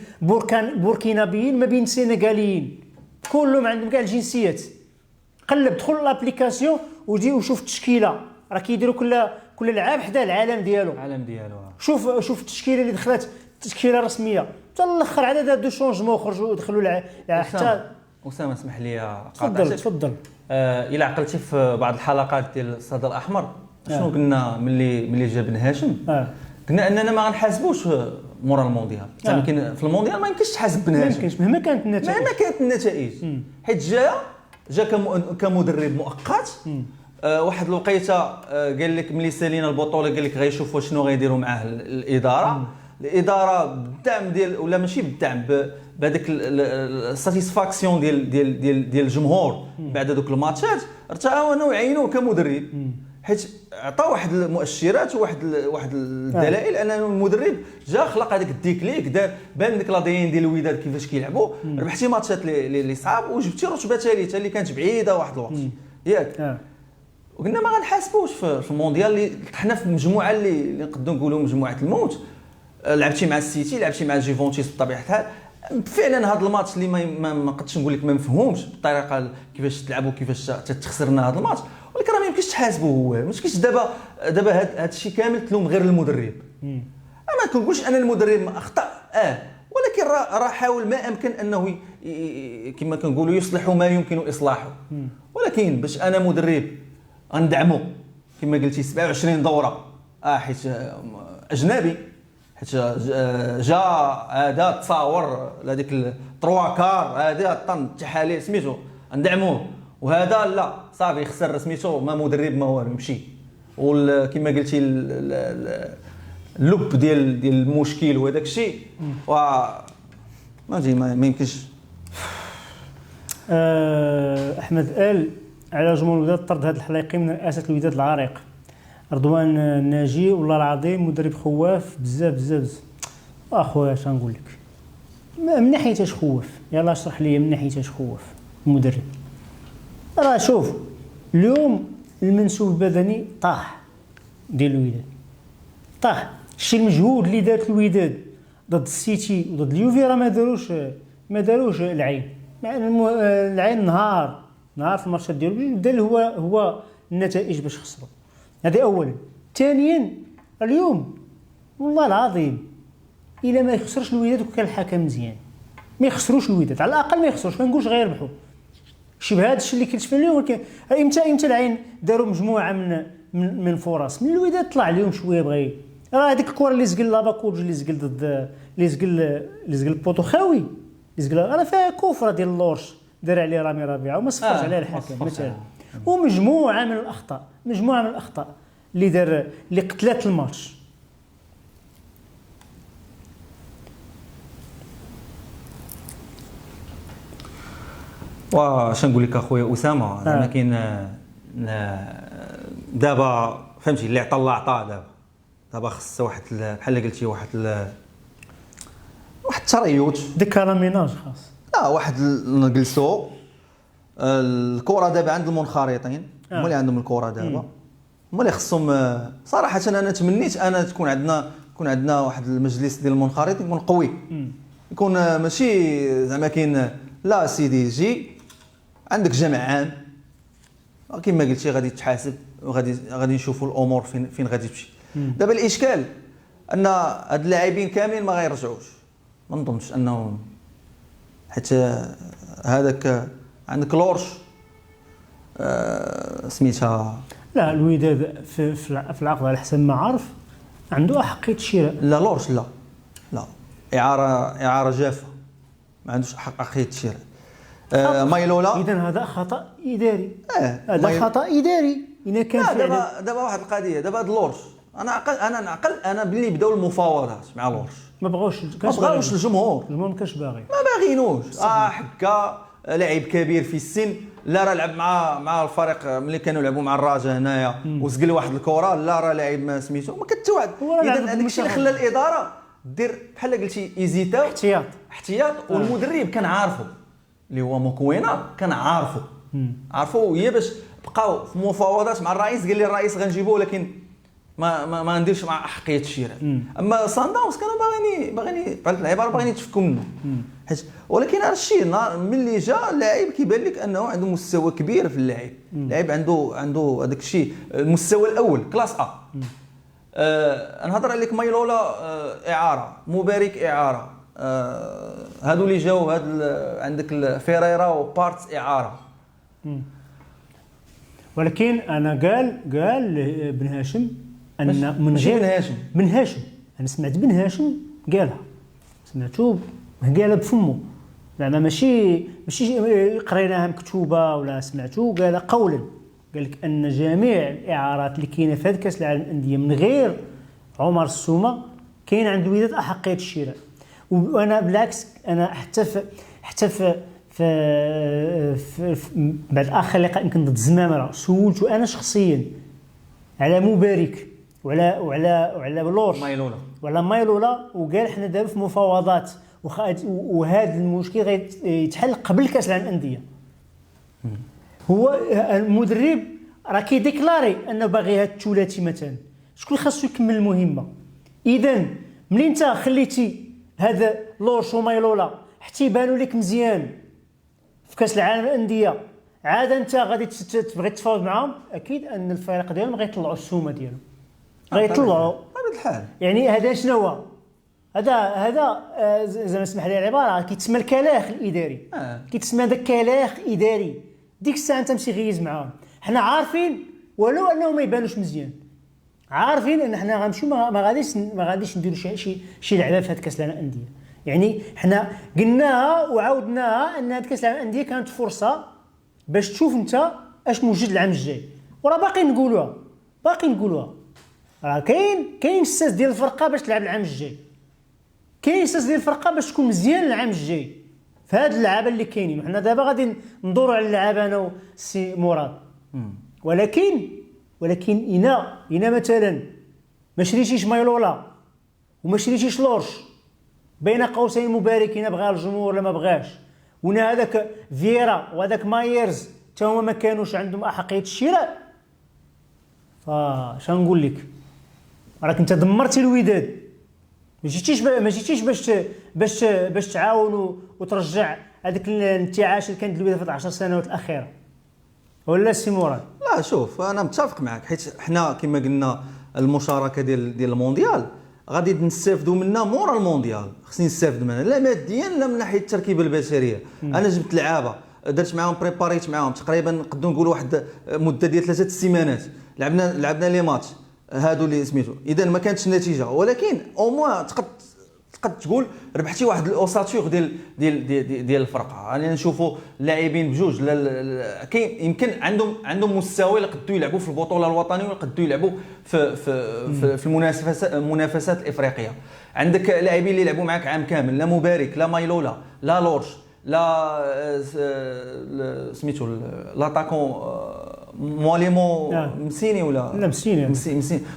بوركينابيين، ما بين سنغاليين، كلهم عندهم كاع الجنسيات. قلب دخل لابليكاسيون وجي وشوف التشكيله، راه كيديروا كل لعاب حدا العالم ديالو. شوف التشكيله اللي دخلت، تشكيله رسميه حتى الاخر، عدد دو شونجمون خرجوا ودخلوا حتى. اسامه اسمح لي تفضل. الى عقلتي في بعض الحلقات ديال الصدى الاحمر شنو قلنا ملي جا بن هاشم؟ قلنا اننا ما غنحاسبوش مورا المونديال، يمكن في المونديال ما يمكنش تحاسب بن هاشم، مهما كانت النتائج حيت جا كمدرب مؤقت. واحد الوقيته قال لك ملي سالينا البطوله قال لك غيشوفوا شنو غيديروا معاه الاداره بالدعم ديال، ولا ماشي بالدعم، بهذاك الساتيسفاكسيون ديال الجمهور بعد دوك الماتشات، ارتأوا وعينوه كمدرب، حيت عطى واحد المؤشرات وواحد الدلائل ان المدرب جا خلق هذاك الديكليك، دار بان ديك لادين ديال الوداد كيفاش كيلعبوا، ربحتي ماتشات اللي صعاب وجبتي رتبه ثالثه اللي كانت بعيده واحد الوقت ياك. وقلنا ما غنحاسبوش في المونديال اللي طحنا في مجموعه اللي نقدروا نقولوا مجموعه الموت. لعبتي مع السيتي، لعبتي مع جيفونتيس بطبيعه الحال، فعلا هذا الماتش اللي ما نقدرش نقول لك ما مفهومش بالطريقه كيفاش تلعبوا كيفاش تخسرنا هذا الماتش، ولكن راه ما يمكنش تحاسبوا هو، ما يمكنش دابا هذا الشيء كامل تلوم غير المدرب. ما كنقولش ان المدرب اخطا، ولكن راه حاول ما امكن انه كما كنقولوا يصلح ما يمكن اصلاحه، ولكن باش انا مدرب غندعمو كما قلتي 27 دوره حيت اجنبي، حيت جا هذا تصاور لهذيك 3 كار هذا طن التحاليل سميتو ندعموه، وهذا لا صافي خسر سميتو ما مدرب ما والو يمشي. وكما قلتي اللب ديال المشكل وهذاك الشيء ما يمكنش. احمد قال على جمهور الوداد طرد هذا الحليقي من رئاسه الوداد العريق. رضوان الناجي والله العظيم مدرب خواف بزاف. اخويا اش نقول لك، من ناحيه اش خواف؟ يلا اشرح لي من ناحيه اش خواف المدرب. راه شوف اليوم المنسوب البدني طاح ديال الوداد، طاح. الشيء المجهود اللي دارت الوداد ضد السيتي وضد اليوفي راه ما داروش العين، العين نهار في الماتشات ديالو دار هو النتائج باش خسروا. هذه اولا. ثانيا اليوم والله العظيم الا ما يخسرش الوداد وكان الحكم مزيان، ما يخسروش الوداد، على الاقل ما يخسروش، ما نقولش غير يربحوا. شبه هذا الشيء اللي كيتشفى اليوم. امتى العين داروا مجموعه من فرص من الوداد طلع اليوم شويه بغى. راه هذيك الكره اللي زقل لاباكوج اللي زقل ضد اللي زقل البوتوخاوي اللي زقل، راه فيها كفره ديال اللورش دار عليه رامي ربيعه وما صفرش عليه الحكم مثلا. ومجموعه من الاخطاء اللي قتلت الماتش. واش نقول لك اخويا اسامه، زعما كاين دابا فهمتي اللي عطى الله عطاه. دابا خص واحد بحال قلتي واحد التريوت ديك كلاميناج خاص. لا واحد نجلسوا الكره دابا عند المنخرطين، هما اللي عندهم الكره دابا، هما اللي خصهم. صراحه انا تمنيت تكون عندنا واحد المجلس ديال المنخرطين يكون قوي، يكون ماشي زعما كاين لا سيدي جي عندك جمع عام كما قلتي غادي تحاسب وغادي نشوفوا الامور فين غادي تمشي. دابا الاشكال ان هاد اللاعبين كاملين ما غيرجعوش، ما نظنش انهم، حيت هذاك عندك لورش سميتها. لا الوداد في العقد على حسب ما عارف عنده احقيه الشراء. لا لورش لا لا، اعاره جافه، ما عندوش احقيه الشراء. مايلولا اذا هذا خطا اداري. هذا مايل... خطا اداري اذا كان لا فعلا. دابا واحد القضيه، دابا هاد لورش انا نعقل انا باللي بداو المفاوضات مع لورش، ما بغاوش الجمهور ما كانش باغي، ما باغينوش. حكا لاعب كبير في السن، لا راه لعب مع الفريق ملي كانوا يلعبوا مع الرجاء هنايا وسقل واحد الكره، لا راه لاعب ما سميتو ما كتوعد. اذا هذاك الشيء اللي خلى الاداره دير بحال قلتي ايزيتاو احتياط والمدرب كان عارفه اللي هو مكوينه، كان عارفه هي باش بقاو في مفاوضات مع الرئيس. قال لي الرئيس غنجيبوه ولكن ما نديرش مع احقيه الشراء. اما سان داونز كانوا باغيين بحال العباره باغيين يتفكوا منه حيت. ولكن هذا الشيء ملي جا اللاعب كيبان لك انه عنده مستوى كبير في اللاعب. اللاعب عنده هذاك الشيء المستوى الاول كلاس نهضر عليك مايلولا اعاره، مبارك اعاره، هادو اللي جاو عندك فيريرا وبارتس اعاره. ولكن انا قال بن هاشم ان من غير بن هاشم انا سمعت بن هاشم قالها، سمعتو قالها بفمه، زعما ماشي قريناها مكتوبه ولا سمعتو قالها قولا. قال لك ان جميع الاعارات اللي كاينه في هذا كاس العالم للانديه من غير عمر السومه كاين عند الوداد احقيه الشراء. وانا بالعكس انا حتى في بعد اخر لقاء يمكن ضد الزمامره سولته انا شخصيا على مبارك وعلى لورش وعلى مايلولا، وقال حنا دابا في مفاوضات وهذا المشكل غيتحل قبل كاس العالم للانديه. هو المدرب راه كيديكلاري انه باغي هاد الثلاثي مثلا، شكون خاصو يكمل المهمه؟ اذا ملي انت خليتي هذا لورش ومايلولا حتى يبانوا لك مزيان في كاس العالم للانديه، عاد انت غادي تبغي تفاوض معاهم، اكيد ان الفريق ديالهم غيطلعوا السومه ديالهم، غيطلعوا بطبيعه الحال. يعني هذا شنو هو؟ هذا زعما اسمح لي العباره كيتسمى الكلاخ الاداري. كيتسمى داك كلاخ اداري. ديك الساعه انت مشي غيز معاهم، حنا عارفين ولو انهم ما يبانوش مزيان، عارفين ان حنا غنمشيو ما غاديش نديروا شي لعبه في هذا كاس العالم للانديه. يعني حنا قلناها وعاودناها ان هذا كاس العالم للانديه كانت فرصه باش تشوف انت اش موجود العام الجاي، وراه باقي نقولوها راه كاين الساس ديال الفرقه باش تلعب العام الجاي، كاين الساس ديال الفرقه باش تكون مزيان العام الجاي في هاد اللعابه اللي كاينين. وحنا دابا غادي ندوروا على اللعابه انا والسي مراد. ولكن انا مثلا ما شريتيش مايلولا وما شريتيش لورش، بين قوسين مبارك هنا بغى الجمهور ولا ما بغاش، ونا هذاك فييرا وهذاك مايرز حتى هما ما كانوش عندهم احقيه الشراء، فاش نقول لك؟ راك انت دمرتي الوداد، ما جيتيش باش تعاون وترجع هذاك الانتعاش اللي كانت الوداد في 10 سنوات الاخيره، ولا سي مراد؟ لا شوف انا متفق معك، حيت حنا كما قلنا المشاركه ديال المونديال غادي نستافدوا منها مورا المونديال، خصني نستافد منها لا ماديا لا من ناحيه التركيبه البشريه. انا جبت لعابه درت معاهم بريباريت معاهم تقريبا نقدروا نقولوا واحد مده ديال 3 سيمانات، لعبنا لي ماتش هادو اللي سميتو. اذا ما كانتش النتيجه، ولكن او موان تقد تقول ربحتي واحد الاوساتور ديال الفرقه. يعني نشوفوا اللاعبين بجوج كاين يمكن عندهم مستوى اللي قدوا يلعبوا في البطوله الوطنيه ويقدوا يلعبوا في المنافسات الافريقيه. عندك لاعبين اللي يلعبوا معك عام كامل، لا مبارك لا مايلولا لا لورش لا سميتو لاتاكون مواليمو مسيني ولا لا مسيني.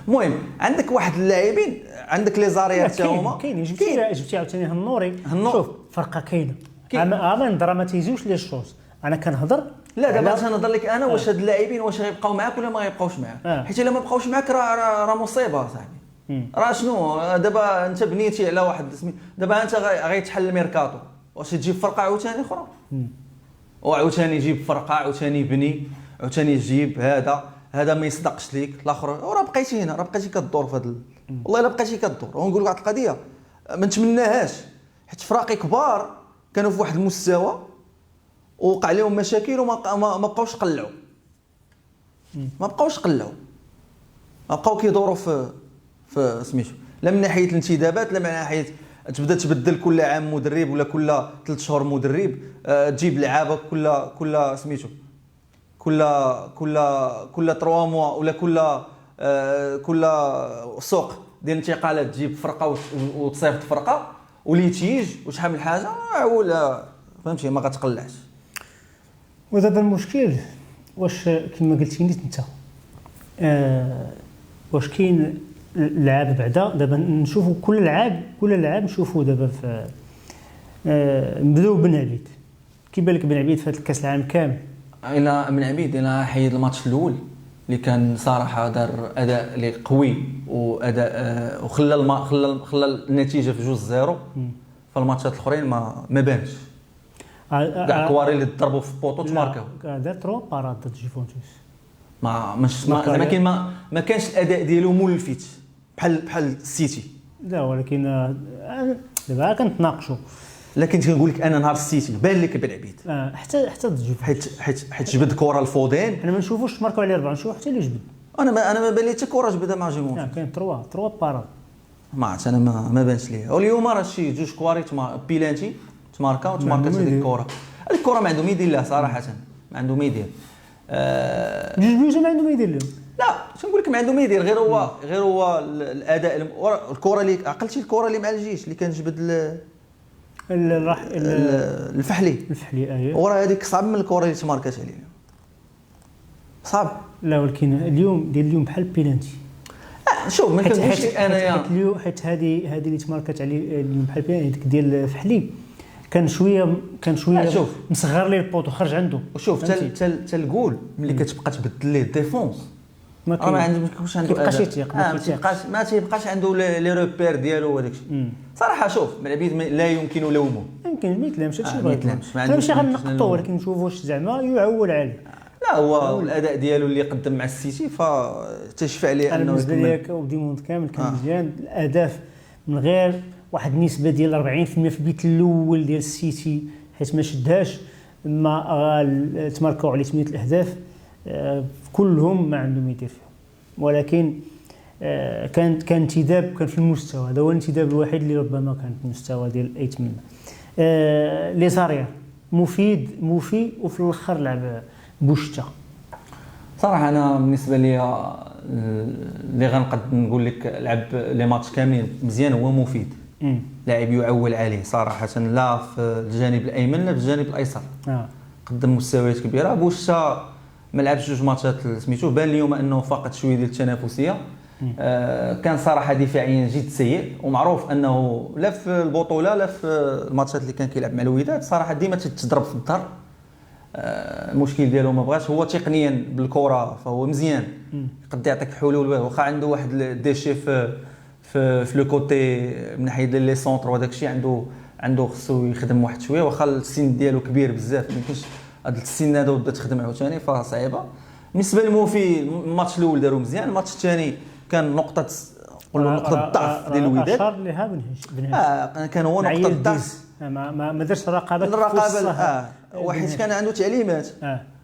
المهم عندك واحد اللاعبين، عندك لي زاريات حتى هما كاين. جبتي عاوتاني هالنوري. شوف فرقه كاينه ما ندراماتيزيوش لي شوز. انا كنهضر لا دابا غنهضر لك انا واش هاد اللاعبين واش غيبقاو معاك ولا ما غيبقاوش معاك. حيت الا ما بقاوش معاك راه مصيبه صاحبي. راه شنو دابا انت بنيتي على واحد دابا انت غيتحل الميركاتو، واش تجيب فرقه عاوتاني اخرى وعاوتاني يجيب فرقه عاوتاني يبني عاوتاني يجيب هذا ما يصدقش ليك الاخر، وراه بقيتي هنا راه بقيتي كدور في هذا والله الا بقيتي كدور. ونقول لك واحد القضيه ما نتمناهاش، حيت فراقي كبار كانوا في واحد المستوى ووقع لهم مشاكل وما بقاوش قلعوا، ما بقاو كيدوروا في سميتو، لا من ناحيه الانتدابات لا من ناحيه تبدا تبدل كل عام مدرب ولا كل 3 شهور مدرب، تجيب لعابه كل سميتو كل 3 موا ولا كل سوق ديال الانتقالات تجيب فرقه وتصيفط فرقه واللي تيج وشحال من حاجه ولا فهمتي ما غتقلعش. ودابا المشكل واش كما قلتي انت واش كاين اللعاب بعدا دابا نشوفوا كل لعاب نشوفوا دابا في نبداو بن عبيد. كيبان لك بن عبيد في هذا الكاس العالم كامل الى بن عبيد الى حيد الماتش الاول اللي كان صراحه دار اداء اللي قوي واداء وخلى النتيجه في 2-0. فالماتشات الاخرين ما بانش كاع الكواري اللي ضربوا في البوطو تماركاو. دار 3 بارات ضد جيفونتوس زعما كاين ما كانش الاداء ديالو ملفت بحال السيتي. لا ولكن دابا كنتناقشوا، لكن كنقول لك انا نهار السيتي بان لك بن عبيد حتى ضد جيفونتوس حيت جبد كره الفودين. حنا ما نشوفوش تماركوا عليه 4 نشوفوا حتى اللي جبد. انا ما بان لي حتى كره جبدها مع جيفونتوس. كاين 3 بارات ما عرفت انا ما بانش ليا. واليوم راه شي 2 كواري بيلانتي تماركات هذيك الكره ما عنده ما يدير لها صراحه، ما عنده ما يدير. جوج بيوت ما عنده ما يدير لهم. لا شنقول لك ما عنده ما يدير غير هو الاداء الكره اللي عقلتي الكره اللي مع الجيش اللي كان جبد الفحلي اييه. وراه هذيك صعب من الكره اللي تماركات عليه صعب. لا ولكن اليوم بحال بيلانتي. شوف ما كنقولش انايا حيت هذه اللي تماركات عليه اليوم بحال بيلانتي ديك ديال الفحلي كان شويه مصغر ليه البوطو خرج عنده. وشوف حتى الجول ملي كتبقى تبدل ليه الديفونس ما كيبقاش عنده ما تيبقاش عنده لي روبير ديالو وداك الشيء. صراحه شوف بن عبيد لا يمكن لومه، يمكن ما يتلامش هادشي ماشي غنقطو، ولكن نشوفوا واش زعما يعول عليه. لا هو الاداء ديالو اللي قدم مع السيتي فتشفع عليه انه بالنسبه ليا وديموند كامل كان مزيان. الاهداف من غير واحد النسبه ديال 40% في البيت الاول ديال السيتي حيت ما شدهاش، ما تماركوا عليه 8 الاهداف كلهم ما عندهم يدير فيهم. ولكن كان انتداب كان في المستوى، هذا هو الانتداب الوحيد اللي ربما كان في المستوى ديال ايتمنا. لي زاريا مفيد وفي الاخر لعب بوشتا. صراحه انا بالنسبه لي اللي غنقد نقول لك لعب لي ماتش كاملين مزيان هو مفيد. لاعب يعول عليه صراحه، لا في الجانب الايمن لا في الجانب الايسر. قدم مستويات كبيره. بوشتا ما لعبش 2 ماتشات سميتو، بان اليوم انه فقد شويه ديال التنافسيه. كان صراحه دفاعيا جد سيء، ومعروف انه لا في البطوله لا في الماتشات اللي كان كيلعب مع الوداد صراحه ديما تضرب في الظهر. المشكل ديالو ما بغاش هو تقنيا بالكره فهو مزيان يقدر يعطيك الحلول، واخا عنده واحد ديشي في لو كوتي من ناحيه لي سونتر وداك الشيء عنده خصو يخدم واحد شويه، واخا السن ديالو كبير بزاف ما يمكنش هذا السن هذا وبدا تخدم عاوتاني فصعيبه. بالنسبه للموفي الماتش الاول داروا مزيان، الماتش الثاني كان نقطه ضعف ديال الوداد. اشار لها بن كان هو نقطه ضعف، ما دارش الرقابه وحيت كان عنده تعليمات.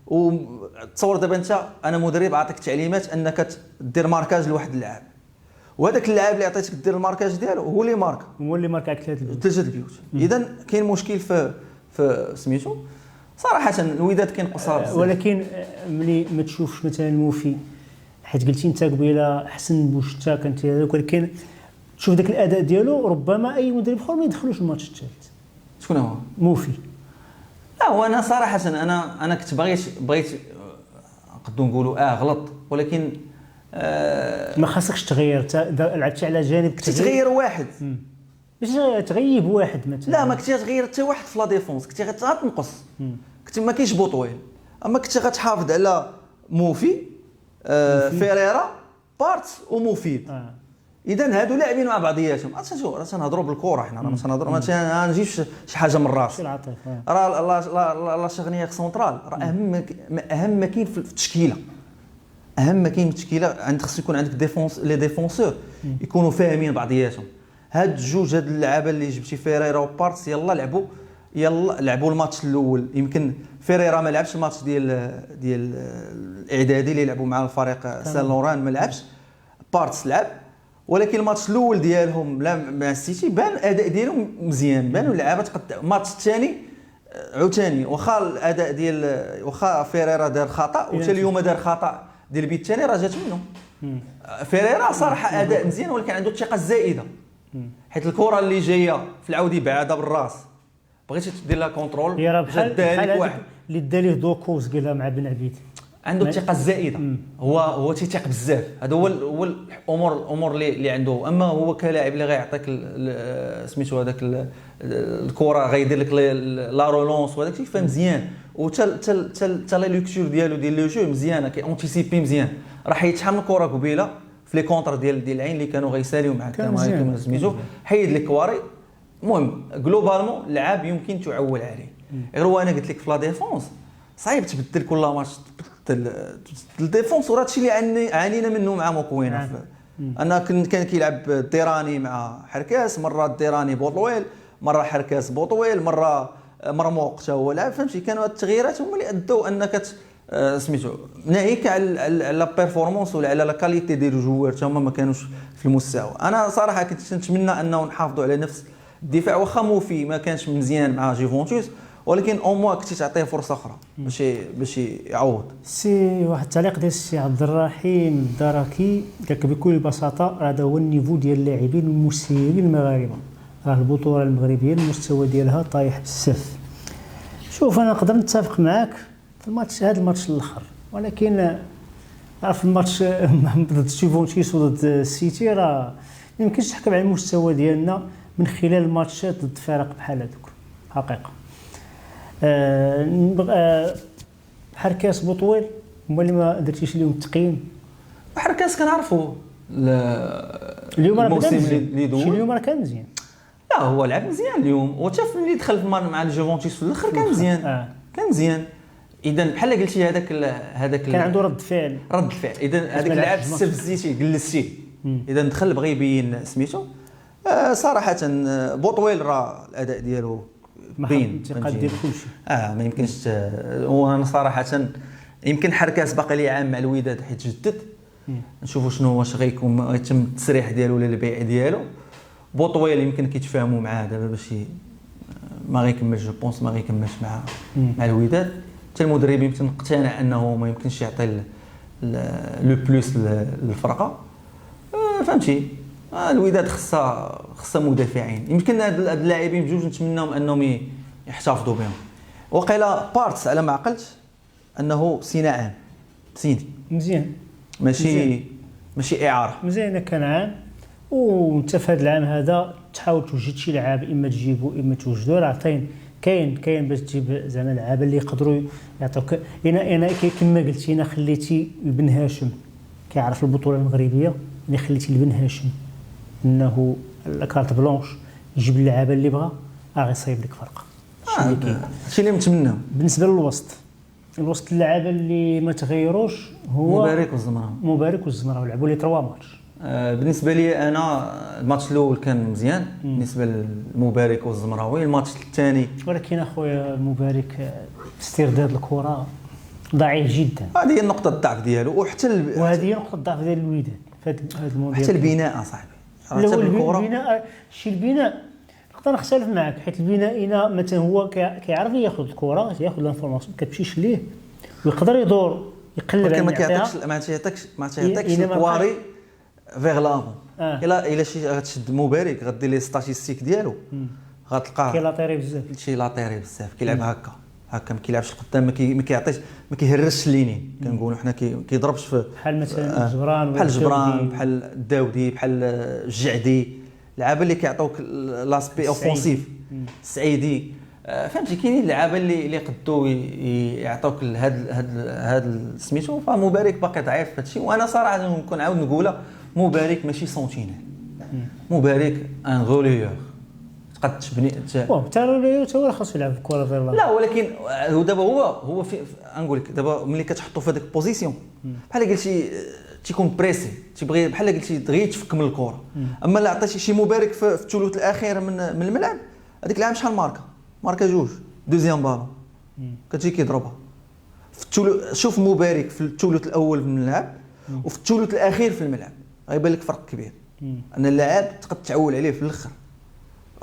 وتصور دابا انت انا مدرب عاطيك تعليمات انك دير ماركاج لواحد اللاعب، وهذاك اللاعب اللي عطيتك دير الماركاج ديالو هو اللي ماركا عليك 3 البيوت. اذا كاين مشكل في سميتو. صراحه الوداد كاين قصار بزاف. ولكن ملي ما تشوفش مثلا موفي حيت قلتي انت قبيله حسن بوشتا كانت هذاك، ولكن تشوف داك الاداء ديالو ربما اي مدرب اخر ما يدخلوش الماتش الثالث. شكون هو موفي؟ لا وانا صراحه انا كنت بغيت نقدروا نقولوا غلط، ولكن ما خاصكش تغير. لعبتي على جانب تغير واحد باش تغيب واحد مثلا. لا ما كنتي غتغير حتى واحد في لا ديفونس، كنتي غتنقص. كنت ما كاينش بوطويل، اما كنتي غتحافظ على موفي فيريرا بارت ومفيد. اذا هادو لاعبين مع بعضياتهم. راه تنهضروا بالكره حنا، راه تنهضروا ما نجيبش شي حاجه من الراس. راه لا شغنيه سونترال راه اهم ما كاين في التشكيله. اهم ما كاين في التشكيله خص يكون عندك ديفونس لي ديفونسور يكونوا فاهمين بعضياتهم. هاد الجوج هاد اللعابه اللي جبتي فيريرا وبارتس يلا لعبوا الماتش الاول. يمكن فيريرا ما لعبش الماتش ديال الاعدادي اللي لعبوا مع الفريق سان لوران، ما لعبش. بارتس لعب ولكن الماتش الاول ديالهم مع السيتي بان الاداء ديالهم مزيان، بانوا اللعابه الماتش الثاني عاوتاني واخا الاداء ديال واخا فيريرا دار خطا وحتى اليوم دار خطا ديال البيت الثاني راه جات منه. فيريرا صراحه اداء مزيان ولكن عنده الثقه الزائده، حيت الكره اللي جايه في العودي بعاده بالراس بغيتي دير لها كونترول بحال واحد اللي دا ليه دوكوز قالها مع بن عبيد عنده الثقه الزائده. هو تيثق بزاف، هذا هو الامور اللي عنده. اما هو كلاعب اللي غيعطيك سميتو هذاك الكره غيدير لك لا رولونس وهذاك الشيء فمزيان، وتا لي ليكتور ديالو ديال لو جو مزيانه، كي اونتيسيبي مزيان، راح يتحمل الكره قبيله في لي كونتر ديال العين اللي كانوا غيساليو مع كما سميتو حيد لك كواري. المهم جلوبالمون اللعاب يمكن تعول عليه، غير هو انا قلت لك في لا ديفونس صعيب تبدل كل ماتش تبدل الديفونس، وراه هادشي اللي عانينا منه مع موكوينا. انا كان كيلعب الديراني مع حركاس، مره الديراني بوطويل، مره حركاس بوطويل، مره مرموق حتى هو لعب، فهمتي. كانوا هاد التغييرات هما اللي ادوا انك سميتو ناهيك على لا بيرفورمانس ولا على لا كاليتي ديال الجوار حتى هما ما كانوش في المستوى. انا صراحه كنت نتمنى انه نحافظوا على نفس الدفاع، واخا موفي ما كانش مزيان مع جيفونتوس، ولكن او موا كنتي تعطيه فرصه اخرى باش يعوض. سي واحد التعليق ديال السي عبد الرحيم الدركي قال لك بكل بساطه هذا هو النيفو ديال اللاعبين المسيرين المغاربه، راه البطوله المغربيه المستوى ديالها طايح بزاف. شوف انا نقدر نتفق معاك في الماتش هذا الماتش الاخر، ولكن عرف الماتش ضد جيفونتوس وضد السيتي راه ما يمكنش تحكم على المستوى ديالنا من خلال الماتشات ضد فرق بحال هذوك حقيقه. حركاس بوطويل هما اللي ما درتيش لهم التقييم. حركاس كنعرفوا اليوم راه الموسم اللي دوز اليوم راه كان مزيان، لا هو لعب مزيان اليوم، وحتى ملي دخل مع الجيفونتوس في الاخر كان مزيان. كان مزيان. اذا بحال قلتي هذاك كان عنده رد فعل. اذا هذاك اللاعب استفزيتيه جلستيه، اذا دخل بغى يبين سميتو. صراحه بوطويل راه الاداء ديالو بين ديال كلشي. ما يمكنش. وانا صراحه يمكن حركاس باقي لي عام مع الوداد حيت جدد، نشوفوا شنو واش غيكون يتم التسريح ديالو ولا البيع ديالو. بوطويل يمكن كيتفاهموا معاه دابا باش ما غيكملش، جو بونس ما غيكملش مع الوداد. حتى المدرب يمكن مقتنع انه ما يمكنش يعطي لو بلوس للفرقه، فهمتي. الوداد خصها مدافعين، يمكن هاد اللاعبين بجوج نتمناهم انهم يحتفظوا بهم. وقيلا بارتس على ما عقلت انه سينا عام سيني مزيان، ماشي اعاره مزيان كان عام. وانت في هذا العام هذا تحاول توجد شي لعاب، اما تجيبو اما توجدو، راه كاين باش تجيب زعما لعابه اللي يقدروا يعطوك. انا كما قلتي انا خليتي ابن هاشم كيعرف البطوله المغربيه، اللي خليتي لبن هاشم انه الكارت بلونش يجيب اللعابه اللي بغا، راه غيصايب لك فرقه. هادشي اللي متمنى. بالنسبه للوسط اللعابه اللي ما تغيروش هو مبارك والزمراوي لعبوا لي 3 ماتش. بالنسبه لي انا الماتش الاول كان مزيان بالنسبه للمبارك والزمراوي. الماتش الثاني ولكن اخويا المبارك استرداد الكره ضعيف جدا، هذه هي نقطه الضعف ديالو. وهذه هي نقطه الضعف ديال الوداد في هذا الموضوع. حتى البناء صاحبي، حتى البناء البناء نقدر نختلف معك، حيت البناء هنا مثلا هو كيعرف ياخذ الكره، ياخذ لانفورماسيون كتمشيش ليه ويقدر يدور يقلب عليها. ما تعطيكش الكواري فيغ لافون. الا شي غتشد مبارك غدير لي ستاتيستيك ديالو غتلقاه كيلاطيري بزاف، كيلعب هكا ما كيلعبش القدام، ما كيعطيش، ما كيهرسش اللينين كنقولوا حنا، كيضربش في بحال مثلا جبران، بحال الداودي، بحال الجعدي، اللعابه اللي كيعطوك لاسبي اوفونسيف. السعيدي، فهمتي. كاينين اللعابه اللي قدوا يعطوك هاد سميتو. فمبارك باقي ضعيف في هادشي. وانا صراحه نكون عاود نقولها، مبارك ماشي سونتينيل، مبارك ان غوليور تقد تبني حتى هو خاصو يلعب الكره فير. لا ولكن هو دابا هو في نقول لك دابا ملي كتحطو في هذيك البوزيسيون بحال قلتي تيكون بريسي، تيبغي بحال قلتي دغيا يتفك من الكره. اما لا عطيتي شي مبارك في الثلث الاخير من الملعب، هذيك العام شحال ماركا جوج دوزيام بالون كتجي كيضربها في الثلث. شوف مبارك في الثلث الاول من الملعب وفي الثلث الاخير في الملعب، غيبان لك فرق كبير. ان اللاعب تقد تعول عليه في الاخر،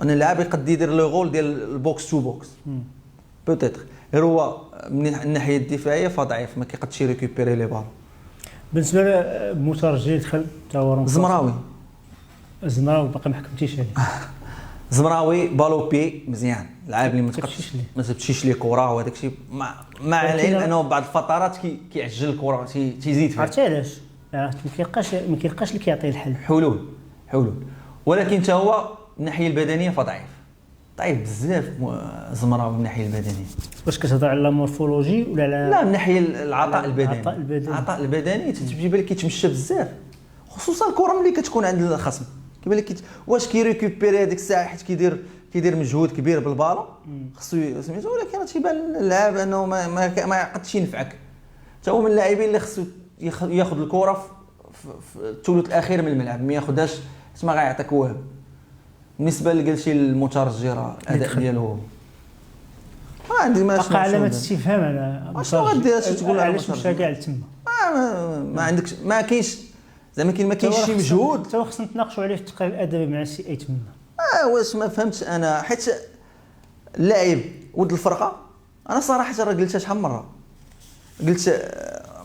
ان اللاعب يقد يدير لو غول ديال البوكس تو بوكس بوتيتر، غير هو من الناحيه الدفاعيه فضعيف، ما كيقدش يريكوبيري لي بال. بالنسبه للمترجي دخل تا هو الزمراوي باقي ما حكمتيش عليه. الزمراوي بالو بي مزيان، اللاعب اللي ما تمشيش ليه كره وهذاك الشيء، مع العلم انه بعض الفترات كيعجل الكره تيزيد فيها. عرفتي علاش؟ ما كيلقاش اللي كيعطيه الحل. حلول ولكن حتى هو من الناحيه البدنيه فضعيف، ضعيف بزاف زمراوي من الناحيه البدنيه. واش كتهضر على المورفولوجي ولا على لا من ناحيه العطاء البدني تتجي بالك كيتمشى بزاف، خصوصا الكره ملي كتكون عند الخصم كيبان لك واش كيريكوبيري هذيك الساعه حيت كيدير مجهود كبير بالبالون خصو سميتو، ولكن تيبان اللاعب انه ما يقدش ينفعك. حتى هو من اللاعبين اللي خصو ياخذ الكره في الثلث الاخير من الملعب، ما ياخذهاش تما غيعطيك وهب. بالنسبه اللي قلتي للمترجي راه الاداء ديالو ما عندي ما بقى علامه استفهام على شنو غدير تقول علاش مشى كاع لتما. ما عندكش ما كاينش زعما ما كاينش شي مجهود. حتى خصنا نتناقشوا عليه في التقرير الادبي مع السي ايتمنا. واش ما فهمتش انا، حيت اللاعب ولد الفرقه انا صراحه راه قلتها شحال من مره، قلت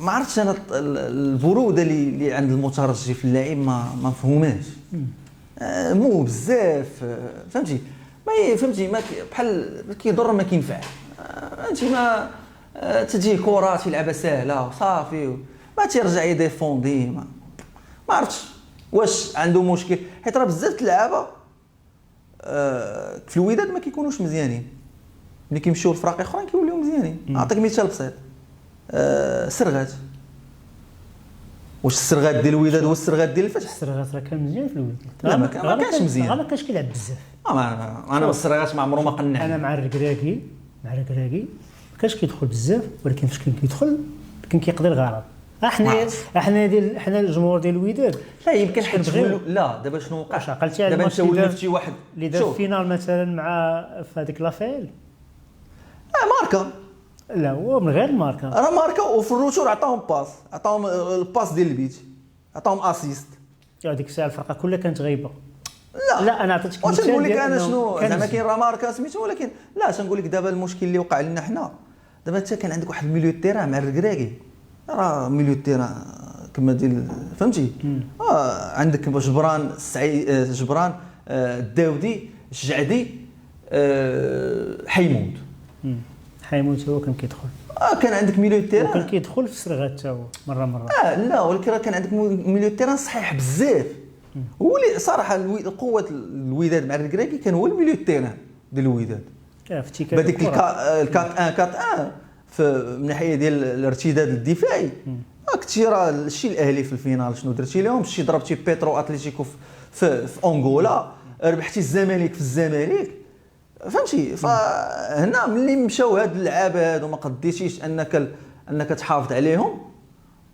ما عرفتش انا البروده اللي عند المترجي في اللاعب ما مفهوماش. مو بزاف فهمتي، ما فهمتي ما بحال كيضر ما كينفع. فهمتي ما تجيه كره تيلعبها ساهله وصافي ما تيرجع يديفوندي. ما عرفتش واش عنده مشكل، حيت راه بزاف اللعابه في الوداد ما كيكونوش مزيانين، ملي كيمشيو لفراق اخرين كيوليو مزيانين. نعطيك مثال بسيط، سرغات. واش السرغات ديال الوداد هو السرغات ديال الفتح؟ السرغات راه كان مزيان في الوداد. لا ما كانش مزيان، ما كانش كيلعب بزاف. انا بالسرغات ما عمرو ما قنعني. انا مع الركراكي ما كانش كيدخل بزاف، ولكن فاش كان كيدخل كان كيقضي الغرض. احنا الجمهور ديال الوداد لا يمكن حد تقول لا دابا شنو وقع. عقلتي على دابا انت ولفتي واحد اللي دار فينال مثلا مع في هذيك لافيل ماركا. لا هو من غير الماركه راه ماركا، وفي الروتور عطاهم الباس ديال البيت، عطاهم اسيست. هذيك الساعه الفرقه كلها كانت غايبه. لا انا عطيتك واش نقول لك انا شنو زعما كاين راه ماركا سميتو، ولكن لا تنقول لك دابا المشكل اللي وقع لنا حنا دابا انت كان عندك واحد الميليو تيران مع الركراكي، راه ميليو تيران كما ديال فهمتي. عندك جبران جبران الداودي الجعدي حيمود هو كان كيدخل. كان عندك ميليو تيران وكان كيدخل في السرغات حتى هو مره. لا ولكن راه كان عندك ميليو تيران صحيح بزاف. هو اللي صراحه قوه الوداد مع الركراكي كان هو الميليو تيران ديال الوداد. بديك الكات 1 من ناحيه ديال الارتداد الدفاعي. كنتي راه الشيء الاهلي في الفينال شنو درتي لهم؟ مشيتي ضربتي بيترو اتليتيكو في انغولا، ربحتي الزمالك في الزمالك فهمتي. فهنا ملي مشاو هاد اللعابه هادو ما قديتيش انك تحافظ عليهم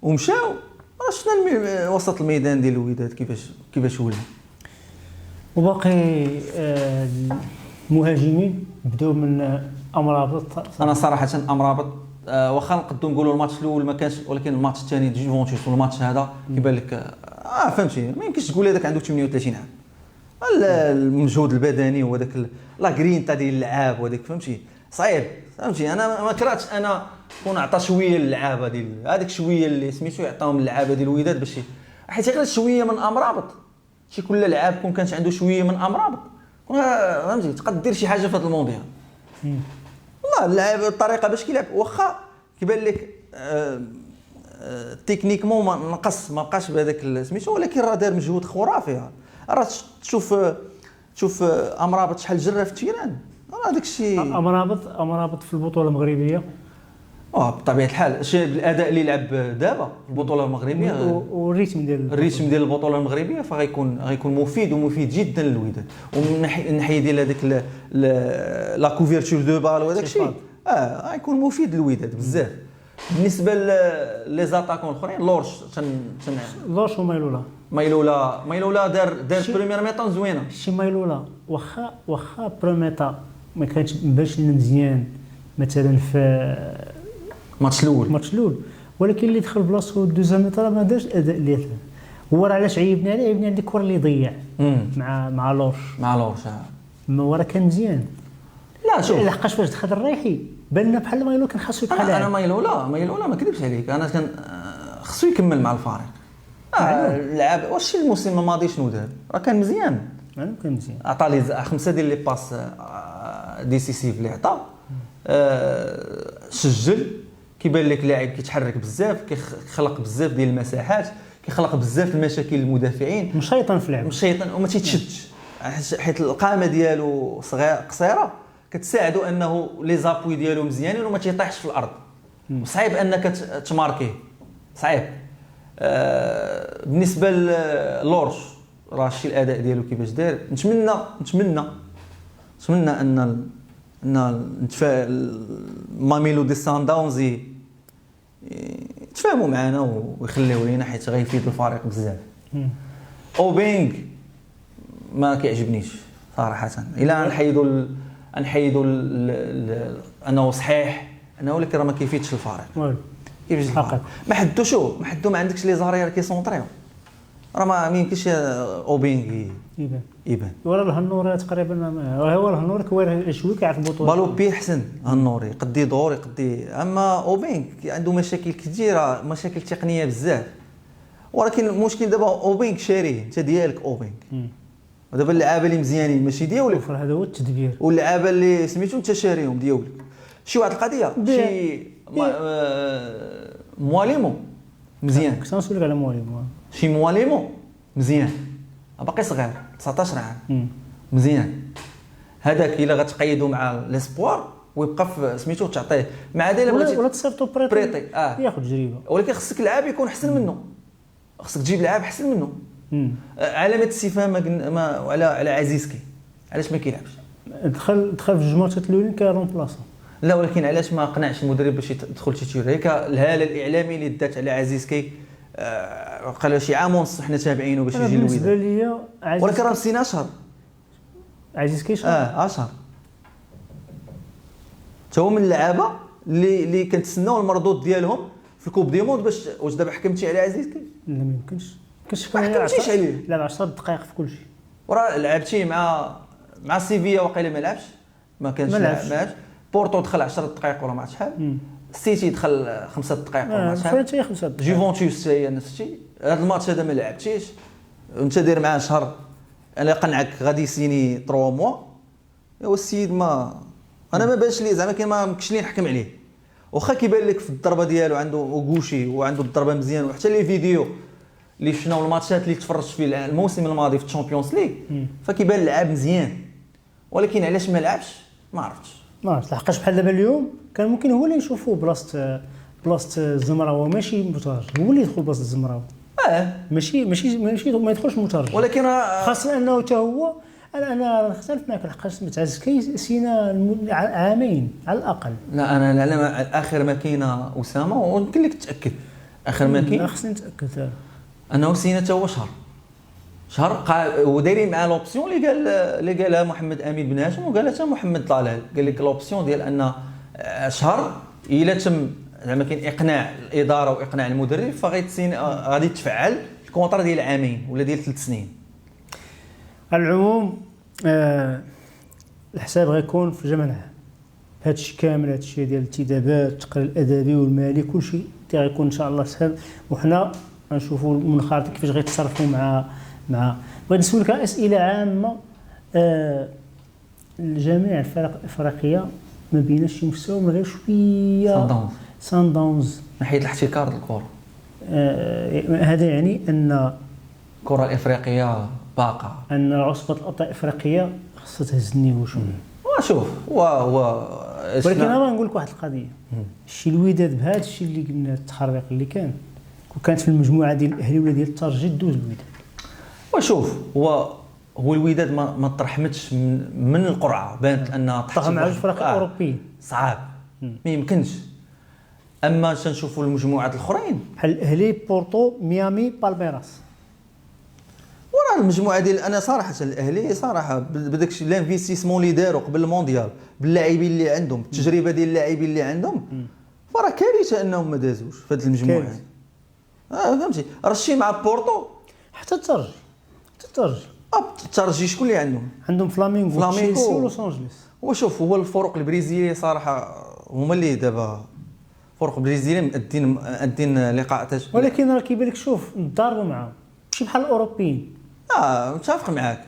ومشاو، شفنا وسط الميدان ديال الوداد كيفاش ولا. وباقي المهاجمين بداو من امرابط. انا صراحه امرابط واخا نقدروا نقولوا الماتش الاول ما كانش، ولكن الماتش الثاني ديال يوفنتوس والماتش هذا كيبان لك فهمتي ما يمكنش تقول هذاك عنده 38 عام. المجهود البدني وهذاك لا غرينتا ديال اللعاب وهذاك فهمتي صعيب فهمتي. انا ما كرهتش انا كون عطى شويه للعابه ديال هذيك شويه اللي سميتو يعطيهم اللعابه ديال الوداد باش حيت غير شويه من امرابط. شي كل لعاب كون كانت عنده شويه من امرابط فهمتي تقدر دير شي حاجه في هذا المونديال. والله اللاعب الطريقه باش كيلعب واخا كيبان لك تكنيكمون ما بقاش بهذاك سميتو، ولكن راه دار مجهود خرافي. راه تشوف امرابط شحال جرى في التيران، راه داك الشيء. امرابط في البطوله المغربيه بطبيعه الحال الاداء اللي لعب دابا في البطوله المغربيه والريتم ديال البطوله المغربيه فغيكون مفيد ومفيد جدا للوداد. ومن الناحيه ديال هذيك لا كوفيرتور دو بال وهذاك الشيء غيكون مفيد للوداد بزاف. بالنسبه لي زاتاكون الاخرين لورش ومايلولا دار بريمير ميطون زوينه. شي مايلولا واخا بريميطا ما كانتش باش لنا مزيان مثلا في الماتش الاول، ولكن اللي دخل بلاصتو الدوزيام ميطا ما دارش الاداء اللي هو راه علاش عيبنا عليه، عيبنا على ديك الكره اللي ضيع مع لورش. مع لورش ما هو راه كان مزيان. لا شوف لحقاش فاش دخل الرايحي بان بحال مايلو كان خاصو يبقى لاعب. انا مايلو لا ما كذبش عليك، انا كان خصو يكمل مع الفريق. لعب واش الموسم الماضي شنو دار؟ راه كان مزيان. انا كان مزيان، عطى لي 5 ديال لي باس ديسيسيف اللي عطا. سجل، كيبان لك لاعب كيتحرك بزاف، كيخلق بزاف ديال المساحات، كيخلق بزاف المشاكل للمدافعين، مشيطن في اللعب، مشيطن وما تيتشدش، حيت القامه ديالو قصيره كتساعدو انه لي زابوي ديالو مزيانين وما تيطيحش في الارض. وصعيب انك تماركيه، صعيب. بالنسبه للورش راه شتي الاداء ديالو كيفاش داير. نتمنى ان ماميلودي سان داونز يتفاهموا معنا ويخليوه لينا، حيت غيفيد الفريق بزاف. اوبينغ ما كيعجبنيش صراحه. الا نحيدوا انه صحيح انه ولكن راه ما كيفيدش الفريق. كيفاش الفريق ما حدو ما عندكش لي زارير كيسونطريو، راه ما يمكنش اوبينغ يبان. ولا الهنوري تقريبا هو الهنوري كوير شويه كيعرف البطوله. بالو بي احسن هنوري قدي دور يقدي، اما اوبينغ عنده مشاكل كثيره، مشاكل تقنيه بزاف. ولكن المشكل دابا اوبينغ شاريه، انت ديالك اوبينغ. ودابا اللعابه اللي مزيانين ماشي ديالك، هذا هو التدبير. واللعابه اللي سميتو انت شاريهم ديالك. شي واحد القضيه شي مواليمو مزيان، كنت نسولك على مواليمو. شي مواليمو مزيان باقي صغير 19 عام مزيان. هذاك الا غتقيدو مع ليسبوار ويبقى في سميتو تعطيه مع دايره ولا تصيفطو بريتي ياخذ تجربه. ولكن خصك لعاب يكون احسن منه، خصك تجيب لعاب احسن منه. علامه استفهام على عزيزكي، علاش ما كيلعبش؟ دخل في جوج ماتشات الاولين كرومبلاسون. لا ولكن علاش ما قنعش المدرب باش يدخل تيتير؟ هيك الهاله الاعلامي اللي دات على عزيزكي قال شي عام ونص حنا تابعينه باش يجي الوداد. بالنسبه ليا ولكن راه مسينا شهر عزيزكي شهر. شهر. تا هو من اللعابه اللي كنتسناو المردود ديالهم في الكوب دي موند. واش دابا حكمتي على عزيزكي؟ لا ما يمكنش. ما حكمتيش عليه. لا 10 دقائق في كل شيء. وراه لعبتي مع سيفيا وقيله ما لعبش، ما لعبش. بورتو دخل 10 دقائق ولا ما عرفت شحال. سيتي دخل 5 دقائق ولا ما عرفت شحال. جوفونتوس هي نفس الشيء. هذا الماتش هذا ما لعبتيش وانت داير معاه شهر، انا قنعك غادي يسيني 3 موا. ايوا السيد ما انا ما بانش لي زعما كاين ما مكنش لي نحكم عليه. واخا كيبان لك في الضربه ديالو عنده غوشي وعنده الضربه مزيان، وحتى لي فيديو اللي شفنا الماتشات اللي تفرجت فيه الموسم الماضي في الشامبيونز ليغ فكيبان اللعاب مزيان. ولكن علاش ما لعبش ما عرفتش. لحقاش بحال دابا اليوم كان ممكن هو اللي نشوفوه بلاصه الزمراوي، ماشي مترجم، هو اللي يدخل بلاصه الزمراوي. ماشي ما يدخلش مترجم. ولكن خاصه انه حتى هو انا نختلف معك لحقاش متعزكي سينا عامين على الاقل. لا انا اخر ما كاينه اسامه ويمكن لك تاكد اخر ما كاين خصني نتاكد انه سينا حتى هو شهر ودايرين مع لوبسيون اللي قالها محمد امين بن هاشم وقالها حتى محمد طلال. قال لك لوبسيون ديال ان شهر الا تم زعما كاين اقناع الاداره واقناع المدرب غادي تفعل الكونطرا ديال عامين ولا ديال 3 سنين. على العموم الحساب غيكون في جمع العام. هادشي كامل، هادشي ديال الانتدابات، التقرير الادبي والمالي، كلشي غيكون ان شاء الله سهل، وحنا غنشوفوا المنخرط كيفاش غيتصرفوا مع بغيت نسولك اسئله عامه. الجميع الفرق الافريقيه ما بيناش شي مستوى من غير شويه سان داونز ناحيه الاحتكار ديال الكره. هذا يعني ان الكره الافريقيه باقه، ان عصبه الابطال الافريقيه خصها تهز النيفو شويه. وشوف ولكن انا نقول لك واحد القضيه. شي الوداد بهذا الشيء اللي قلنا التخربيق اللي وكانت في المجموعه ديال الاهلي ولا ديال الترجي دوز الوداد. وشوف هو الوداد ما ترحمتش من القرعه، بانت انها تحت مع الفرق الاوروبيين صعاب ما يمكنش. اما تنشوفوا المجموعات الاخرين بحال الاهلي، بورتو، ميامي، بالميراس. وراه المجموعه ديال انا صراحه الاهلي صراحه بداك الشيء لانفيستيسمون اللي داروا قبل المونديال باللاعبين اللي عندهم، التجربه ديال اللاعبين اللي عندهم، فراه كارثه انهم ما دازوش في هذه المجموعه. فهمتي راه شي مع بورتو حتى الترجي الترجي شكون اللي عندهم فلامينغو تشيلسي ولوس انجلوس. وشوف هو الفرق البرازيليه صراحه هما اللي دابا فرق برازيليين مأدين لقاء ولكن راه كيبان لك شوف نضاربوا معاهم ماشي بحال الاوروبيين. متفق معاك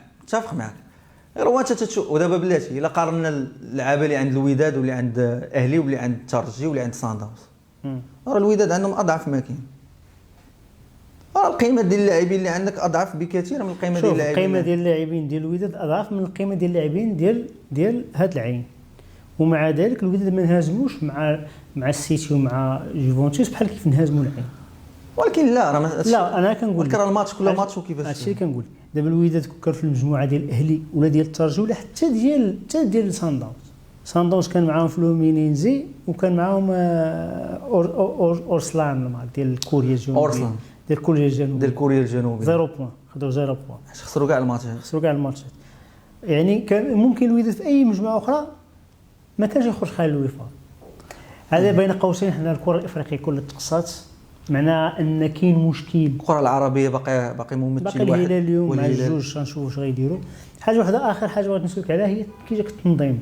غير هو انت تشوف ودابا بلاتي الا قارنا اللعابه اللي عند الوداد واللي عند اهلي واللي عند الترجي واللي عند سان داونز راه الوداد عندهم اضعف ما كاين. القيمه ديال اللاعبين اللي عندك اضعف بكثير من القيمه ديال اللاعبين. القيمه ديال اللاعبين ديال الوداد اضعف من القيمه ديال اللاعبين ديال هاد العين. ومع ذلك الوداد ما انهزموش مع السيتي ومع جوفونتوس بحال كيف انهزموا العين. ولكن لا انا كنقول لك راه الماتش كل ماتش وكيفاش هادشي اللي كنقول. دابا الوداد كان في المجموعه ديال الاهلي ولا ديال الترجي ولا حتى ديال سان داونز كان معاهم فلومينينزي وكان معاهم اورسلان ديال كوريا الجنوبيه. ديال كوريا الجنوبيه 0 بوان خداو 0 بوان خسروا كاع الماتشات. يعني كان ممكن الوداد في اي مجموعه اخرى ما كانش يخرج خارج الوفاق. هذا بين قوسين حنا الكره الافريقيه كلها تقصات معناها ان كاين مشكل. الكره العربيه باقي ممثل واحد الهلال اليوم مع الجوج غنشوفوا واش غيديروا. حاجه واحده اخر حاجه بغيت نسولك عليها هي كي جاك التنظيم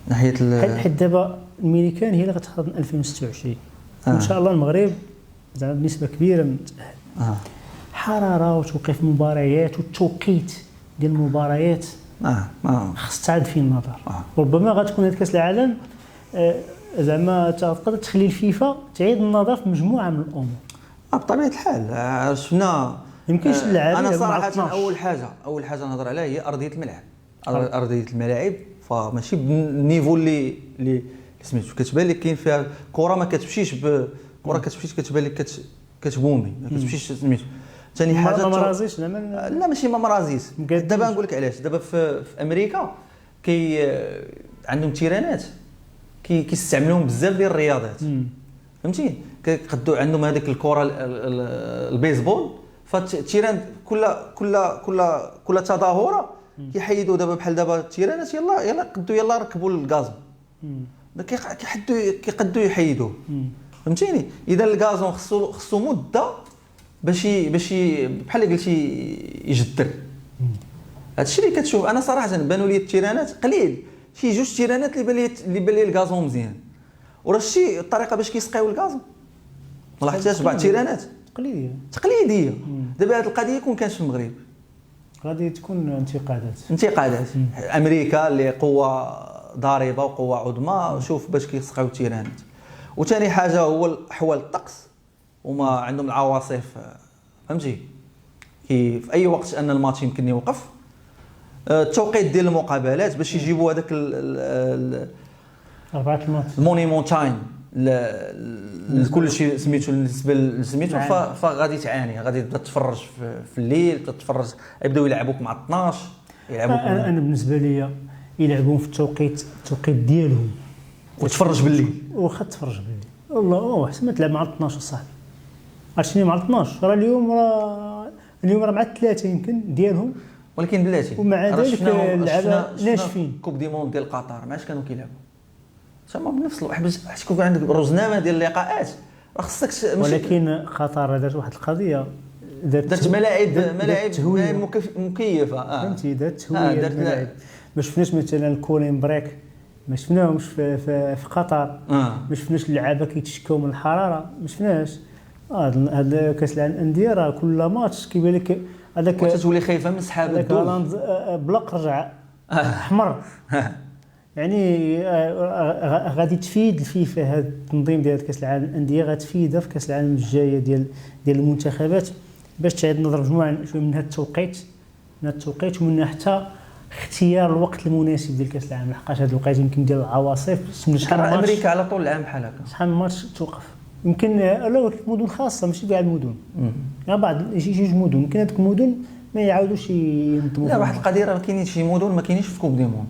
ناحيه حيت دابا الميريكان هي اللي غتحضر 2026 ان شاء الله. المغرب زعما بنسبه كبيره متاهل. حراره وتوقيف مباريات والتوقيت ديال المباريات خص تعاد فيه النظر. وربما غتكون هاد كاس العالم زعما تقدر تخلي الفيفا تعيد النظر في مجموعه من الامور. بطبيعه الحال شفنا يمكنش اللعابه. انا صراحه اول حاجه نهضر عليها هي ارضيه الملعب. ارضيه الملاعب فماشي بالنيفو اللي سميتو كتبان لك كاين فيها كره ما كتمشيش كتبان لك كتبومي ما كتمشيش سميتو. ثاني حاجه ما مرازيش لا ماشي ما مرازيش. دابا نقول لك علاش. دابا في امريكا عندهم تيرانات كيستعملوهم بزاف ديال الرياضات فهمتي. كيقدوا عندهم هذيك الكره البيسبول فالتيران كل تظاهره كيحيدوا دابا بحال دابا التيرانات يلا ركبوا الغازون كيقدوا يحيدوه فهمتيني. اذا الغازون خصو مده باش بحال اللي قلتي يجدر. هادشي اللي كتشوف. انا صراحه بانوا لي التيرانات قليل شي جوج تيرانات اللي بان لي الغازون مزيان. وراه شتي الطريقه باش كيسقيو الغازون ما لاحظتيش بعض التيرانات تقليديه. دابا هذه القضيه كون كانت في المغرب غادي تكون انتقادات. امريكا اللي قوه ضاربه وقوه عظمى شوف باش كيسقيو التيرانات. وثاني حاجه هو احوال الطقس وما عندهم العواصف فهمتي في اي وقت ان الماتش يمكن يوقف. التوقيت ديال المقابلات باش يجيبوا هذاك اربعه الماتش المونيمونتاين لكل شيء سميتو سميتو فغادي تعاني. غادي تبدا تتفرج في الليل تتفرج يبداو يلعبوك مع 12 انا بالنسبه لي يلعبون في التوقيت ديالهم وتفرج بالليل. واخا تفرج بالليل والله احسن ما تلعب مع 12 صاحبي. عرفتي مع 12 راه اليوم راه مع 3 يمكن ديالهم. ولكن بلاتي ومع ذلك اللعبه ناشفين. كوب دي موند ديال قطر ما كانوا كيلعبوا تما بنفس الوقت باش تكون عندك روزنامه ديال اللقاءات راه خصك. ولكن قطر دارت واحد القضيه دارت ملاعب مكيفه فهمتي. دارت تهويه الملاعب. ما شفناش مثلا الكولين بريك ما شفناهمش في قطر. ما شفناش اللعابه كيتشكاو من الحراره ما شفناش. هذا كاس العالم الانديه راه كل ماتش كيبان لك هذاك تتولي خايفه من سحاب الدوز بلق رجع احمر. يعني غادي تفيد الفيفا هذا التنظيم ديال كاس العالم الانديه غتفيدها في كاس العالم الجايه ديال المنتخبات باش تعيد نظر مجموعه من هذا التوقيت ومن حتى اختيار الوقت المناسب ديال كاس العالم. لحقاش هذا الوقت يمكن ديال العواصف شحال امريكا على طول العام بحال هكا شحال من ماتش توقف يمكن لا مدن خاصه ماشي كاع المدن. بعض شي جوج مدن يمكن هذوك المدن ما يعاودوش ينظموا. لا واحد القضيه راه ما كاينينش شي مدن ما كاينينش في كوب دي موند.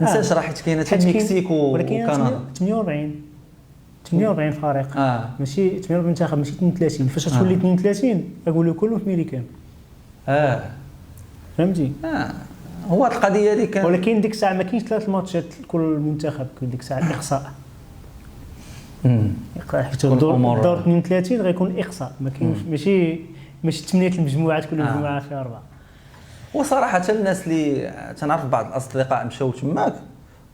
ما تنساش راه حيت كاينه المكسيك وكندا 48 فريق ماشي 48 منتخب ماشي 32. فاش تولي 32 اقول لك كلهم في ميريكان فهمتي. هو القضيه هذه كان ولكن ديك الساعه ما كاينش 3 ماتشات لكل منتخب. ديك الساعه الاقصاء حيت الدور 32 غيكون اقصاء، ما كاينش ماشي 8 المجموعات كل مجموعه فيها 4. وصراحه الناس اللي تنعرف بعض الاصدقاء مشاو تماك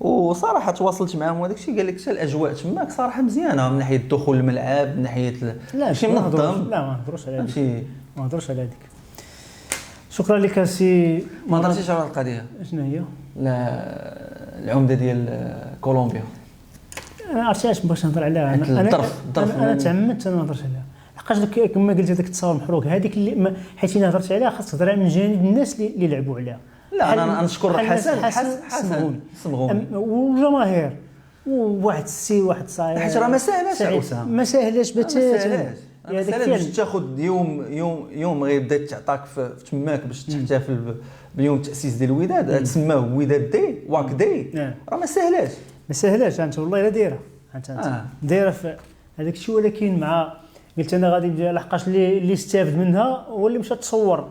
وصراحه تواصلت معاهم وداك الشيء قال لك حتى الاجواء تماك صراحه مزيانه من ناحيه دخول الملعب من ناحيه ماشي منظم. لا ما نهضروش على هذيك. شكرا لك سي. ما هضرتيش على القضيه شنو هي؟ لا العمده ديال كولومبيا انا عرفتي باش نهضر عليها. انا تعمدت ما نهضرش عليها لحقاش كما قلت هذاك التصاور محروق هذيك اللي حيت انا هضرت عليها خاص تهضر من جانب الناس اللي لعبوا عليها. لا انا نشكر حسن صمغون والجماهير وواحد السي واحد صاير حيت راه ما ساهلاش اسامه ما ساهلاش بتاتا. هذاك باش تاخذ يوم غيبدا تعطاك في تماك باش تحتفل بيوم التاسيس ديال الوداد تسماه وداد دي واك دي راه ما ساهلاش انت والله الا دايره دايره في هذاك الشيء. ولكن مع قلت انا غادي ندير لحقاش اللي استافد منها هو اللي مشى تصور،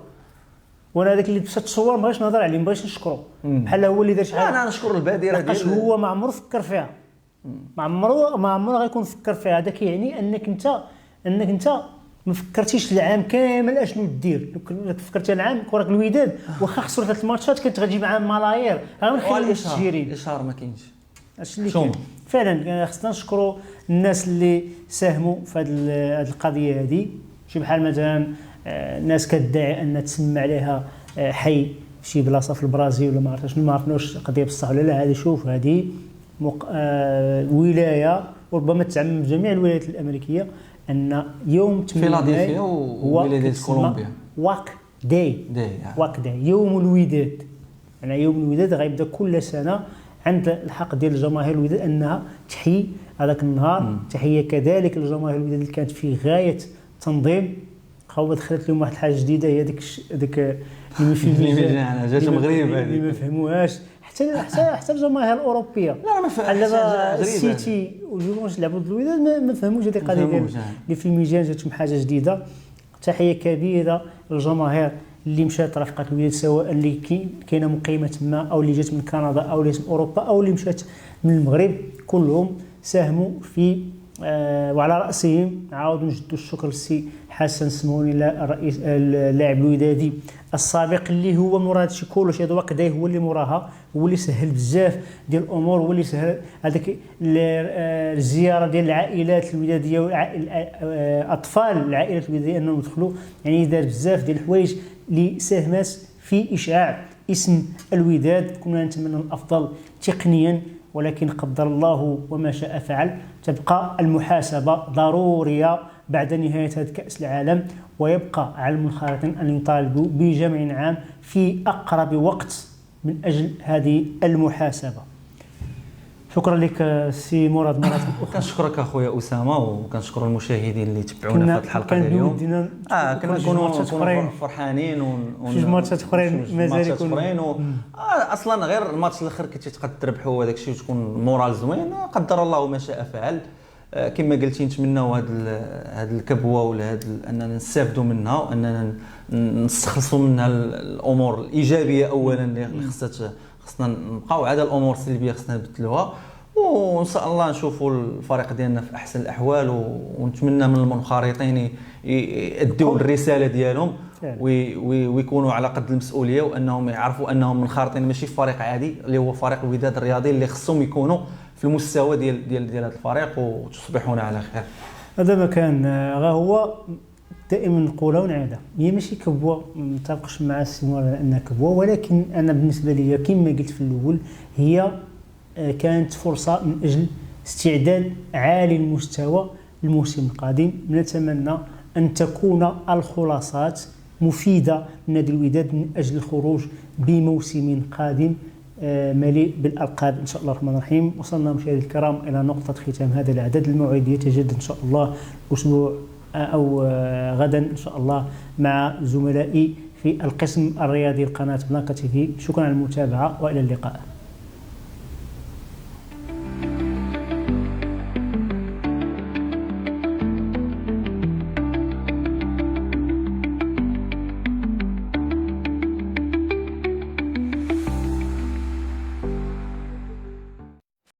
وانا هذاك اللي مشى تصور ما بغيتش نهضر عليه ما بغيتش نشكرو بحال هو اللي دار شي حاجه. انا نشكر البادره ديال لحقاش هو ما عمرو فكر فيها ما عمرو غيكون فكر فيها. هذا كيعني انك انت ما فكرتيش العام كامل اشنو دير. لو فكرتي العام كره الوداد واخا خسروا 3 ماتشات كنت غتجي معاه ملايير غير نخلي المستشيرين. الاشهار ما كاينش اش اللي كاين فعلا. خصنا نشكروا الناس اللي ساهموا في هذه القضيه هذه. شي بحال مثلا الناس كتدعي ان تسمى عليها حي شي بلاصه في البرازيل ولا ما عرفتش شنو، ما عرفناش القضيه بصح ولا لا. هذه شوف هذه ولايه وربما تعمم في جميع الولايات الامريكيه ان يوم 8 فيلادلفيا وولايه كولومبيا واك داي يوم الوداد. يعني يوم الوداد غيبدا كل سنه عند الحق ديال الجماهير الوداد انها تحيي هذاك النهار. تحيه كذلك للجماهير الوداد اللي كانت في غايه التنظيم. خاوه دخلت لهم واحد الحاجه جديده هي ديك اللي في الميزان جات المغرب اللي ما فهموهاش حتى الجماهير الاوروبيه. لا ما فهموش غريبه. السيتي والجمهور لعبوا ضد الوداد ما فهموش هذه القضيه اللي في الميزان جاتهم حاجه جديده. تحيه كبيره للجماهير اللي مشات رافقه الوداد سواء اللي كاينه مقيمه تما او اللي جات من كندا او اللي من اوروبا او اللي مشات من المغرب. كلهم ساهموا في وعلى راسهم عاود نجدوا الشكر للسي حسن سموني الرئيس اللاعب الودادي السابق اللي هو مراد شي كلشي هذا وقت هو اللي موراها، هو اللي سهل بزاف ديال الامور، هو اللي سهل هذاك الزياره ديال العائلات الوداديه واطفال العائلات الوداديه انهم يدخلوا. يعني دار بزاف ديال الحوايج اللي ساهمت في اشعاع اسم الوداد. كنا نتمنى الافضل تقنيا ولكن قدر الله وما شاء فعل. تبقى المحاسبه ضروريه بعد نهايه هذا كاس العالم، ويبقى على المنخرطين ان يطالبوا بجمع عام في اقرب وقت من اجل هذه المحاسبه. شكرا لك سي مراد مرات اخرى. كنشكرك اخويا اسامه وكنشكر المشاهدين اللي تبعونا في هذه الحلقه اليوم. كنا نكونوا فرحانين جوج ماتشات اخرين مازال يكونوا اصلا غير الماتش الاخر كنتي تقدر تربحوا وهذاك الشيء وتكون مورال زوين. قدر الله وما شاء فعل. كما قلتي نتمناو هذه الكبوه ولا اننا نستافدوا منها واننا نستخلصوا منها الامور الايجابيه اولا اللي خصنا نبقاو على الامور السلبيه خصنا نبدلوها. وان شاء الله نشوفوا الفريق ديالنا في احسن الاحوال ونتمنى من المنخرطين يؤدوا الرساله ديالهم ويكونوا على قد المسؤوليه وانهم يعرفوا انهم منخرطين ماشي في فريق عادي اللي هو فريق الوداد الرياضي اللي خصهم يكونوا في المستوى ديال هذا الفريق. وتصبحون على خير. هذا ما كان غا هو دائما نقولها ونعيدها، هي ماشي كبوه ما متفقش مع السمو على انها كبوه، ولكن انا بالنسبه لي كما قلت في الاول هي كانت فرصه من اجل استعداد عالي المستوى الموسم القادم. نتمنى ان تكون الخلاصات مفيده لنادي الوداد من اجل الخروج بموسم قادم مليء بالالقاب ان شاء الله الرحمن الرحيم. وصلنا مشاهدينا الكرام الى نقطه ختام هذا العدد. الموعد يتجدد ان شاء الله اسبوع او غدا ان شاء الله مع زملائي في القسم الرياضي لقناه بلانكا تي في. شكرا على المتابعه والى اللقاء.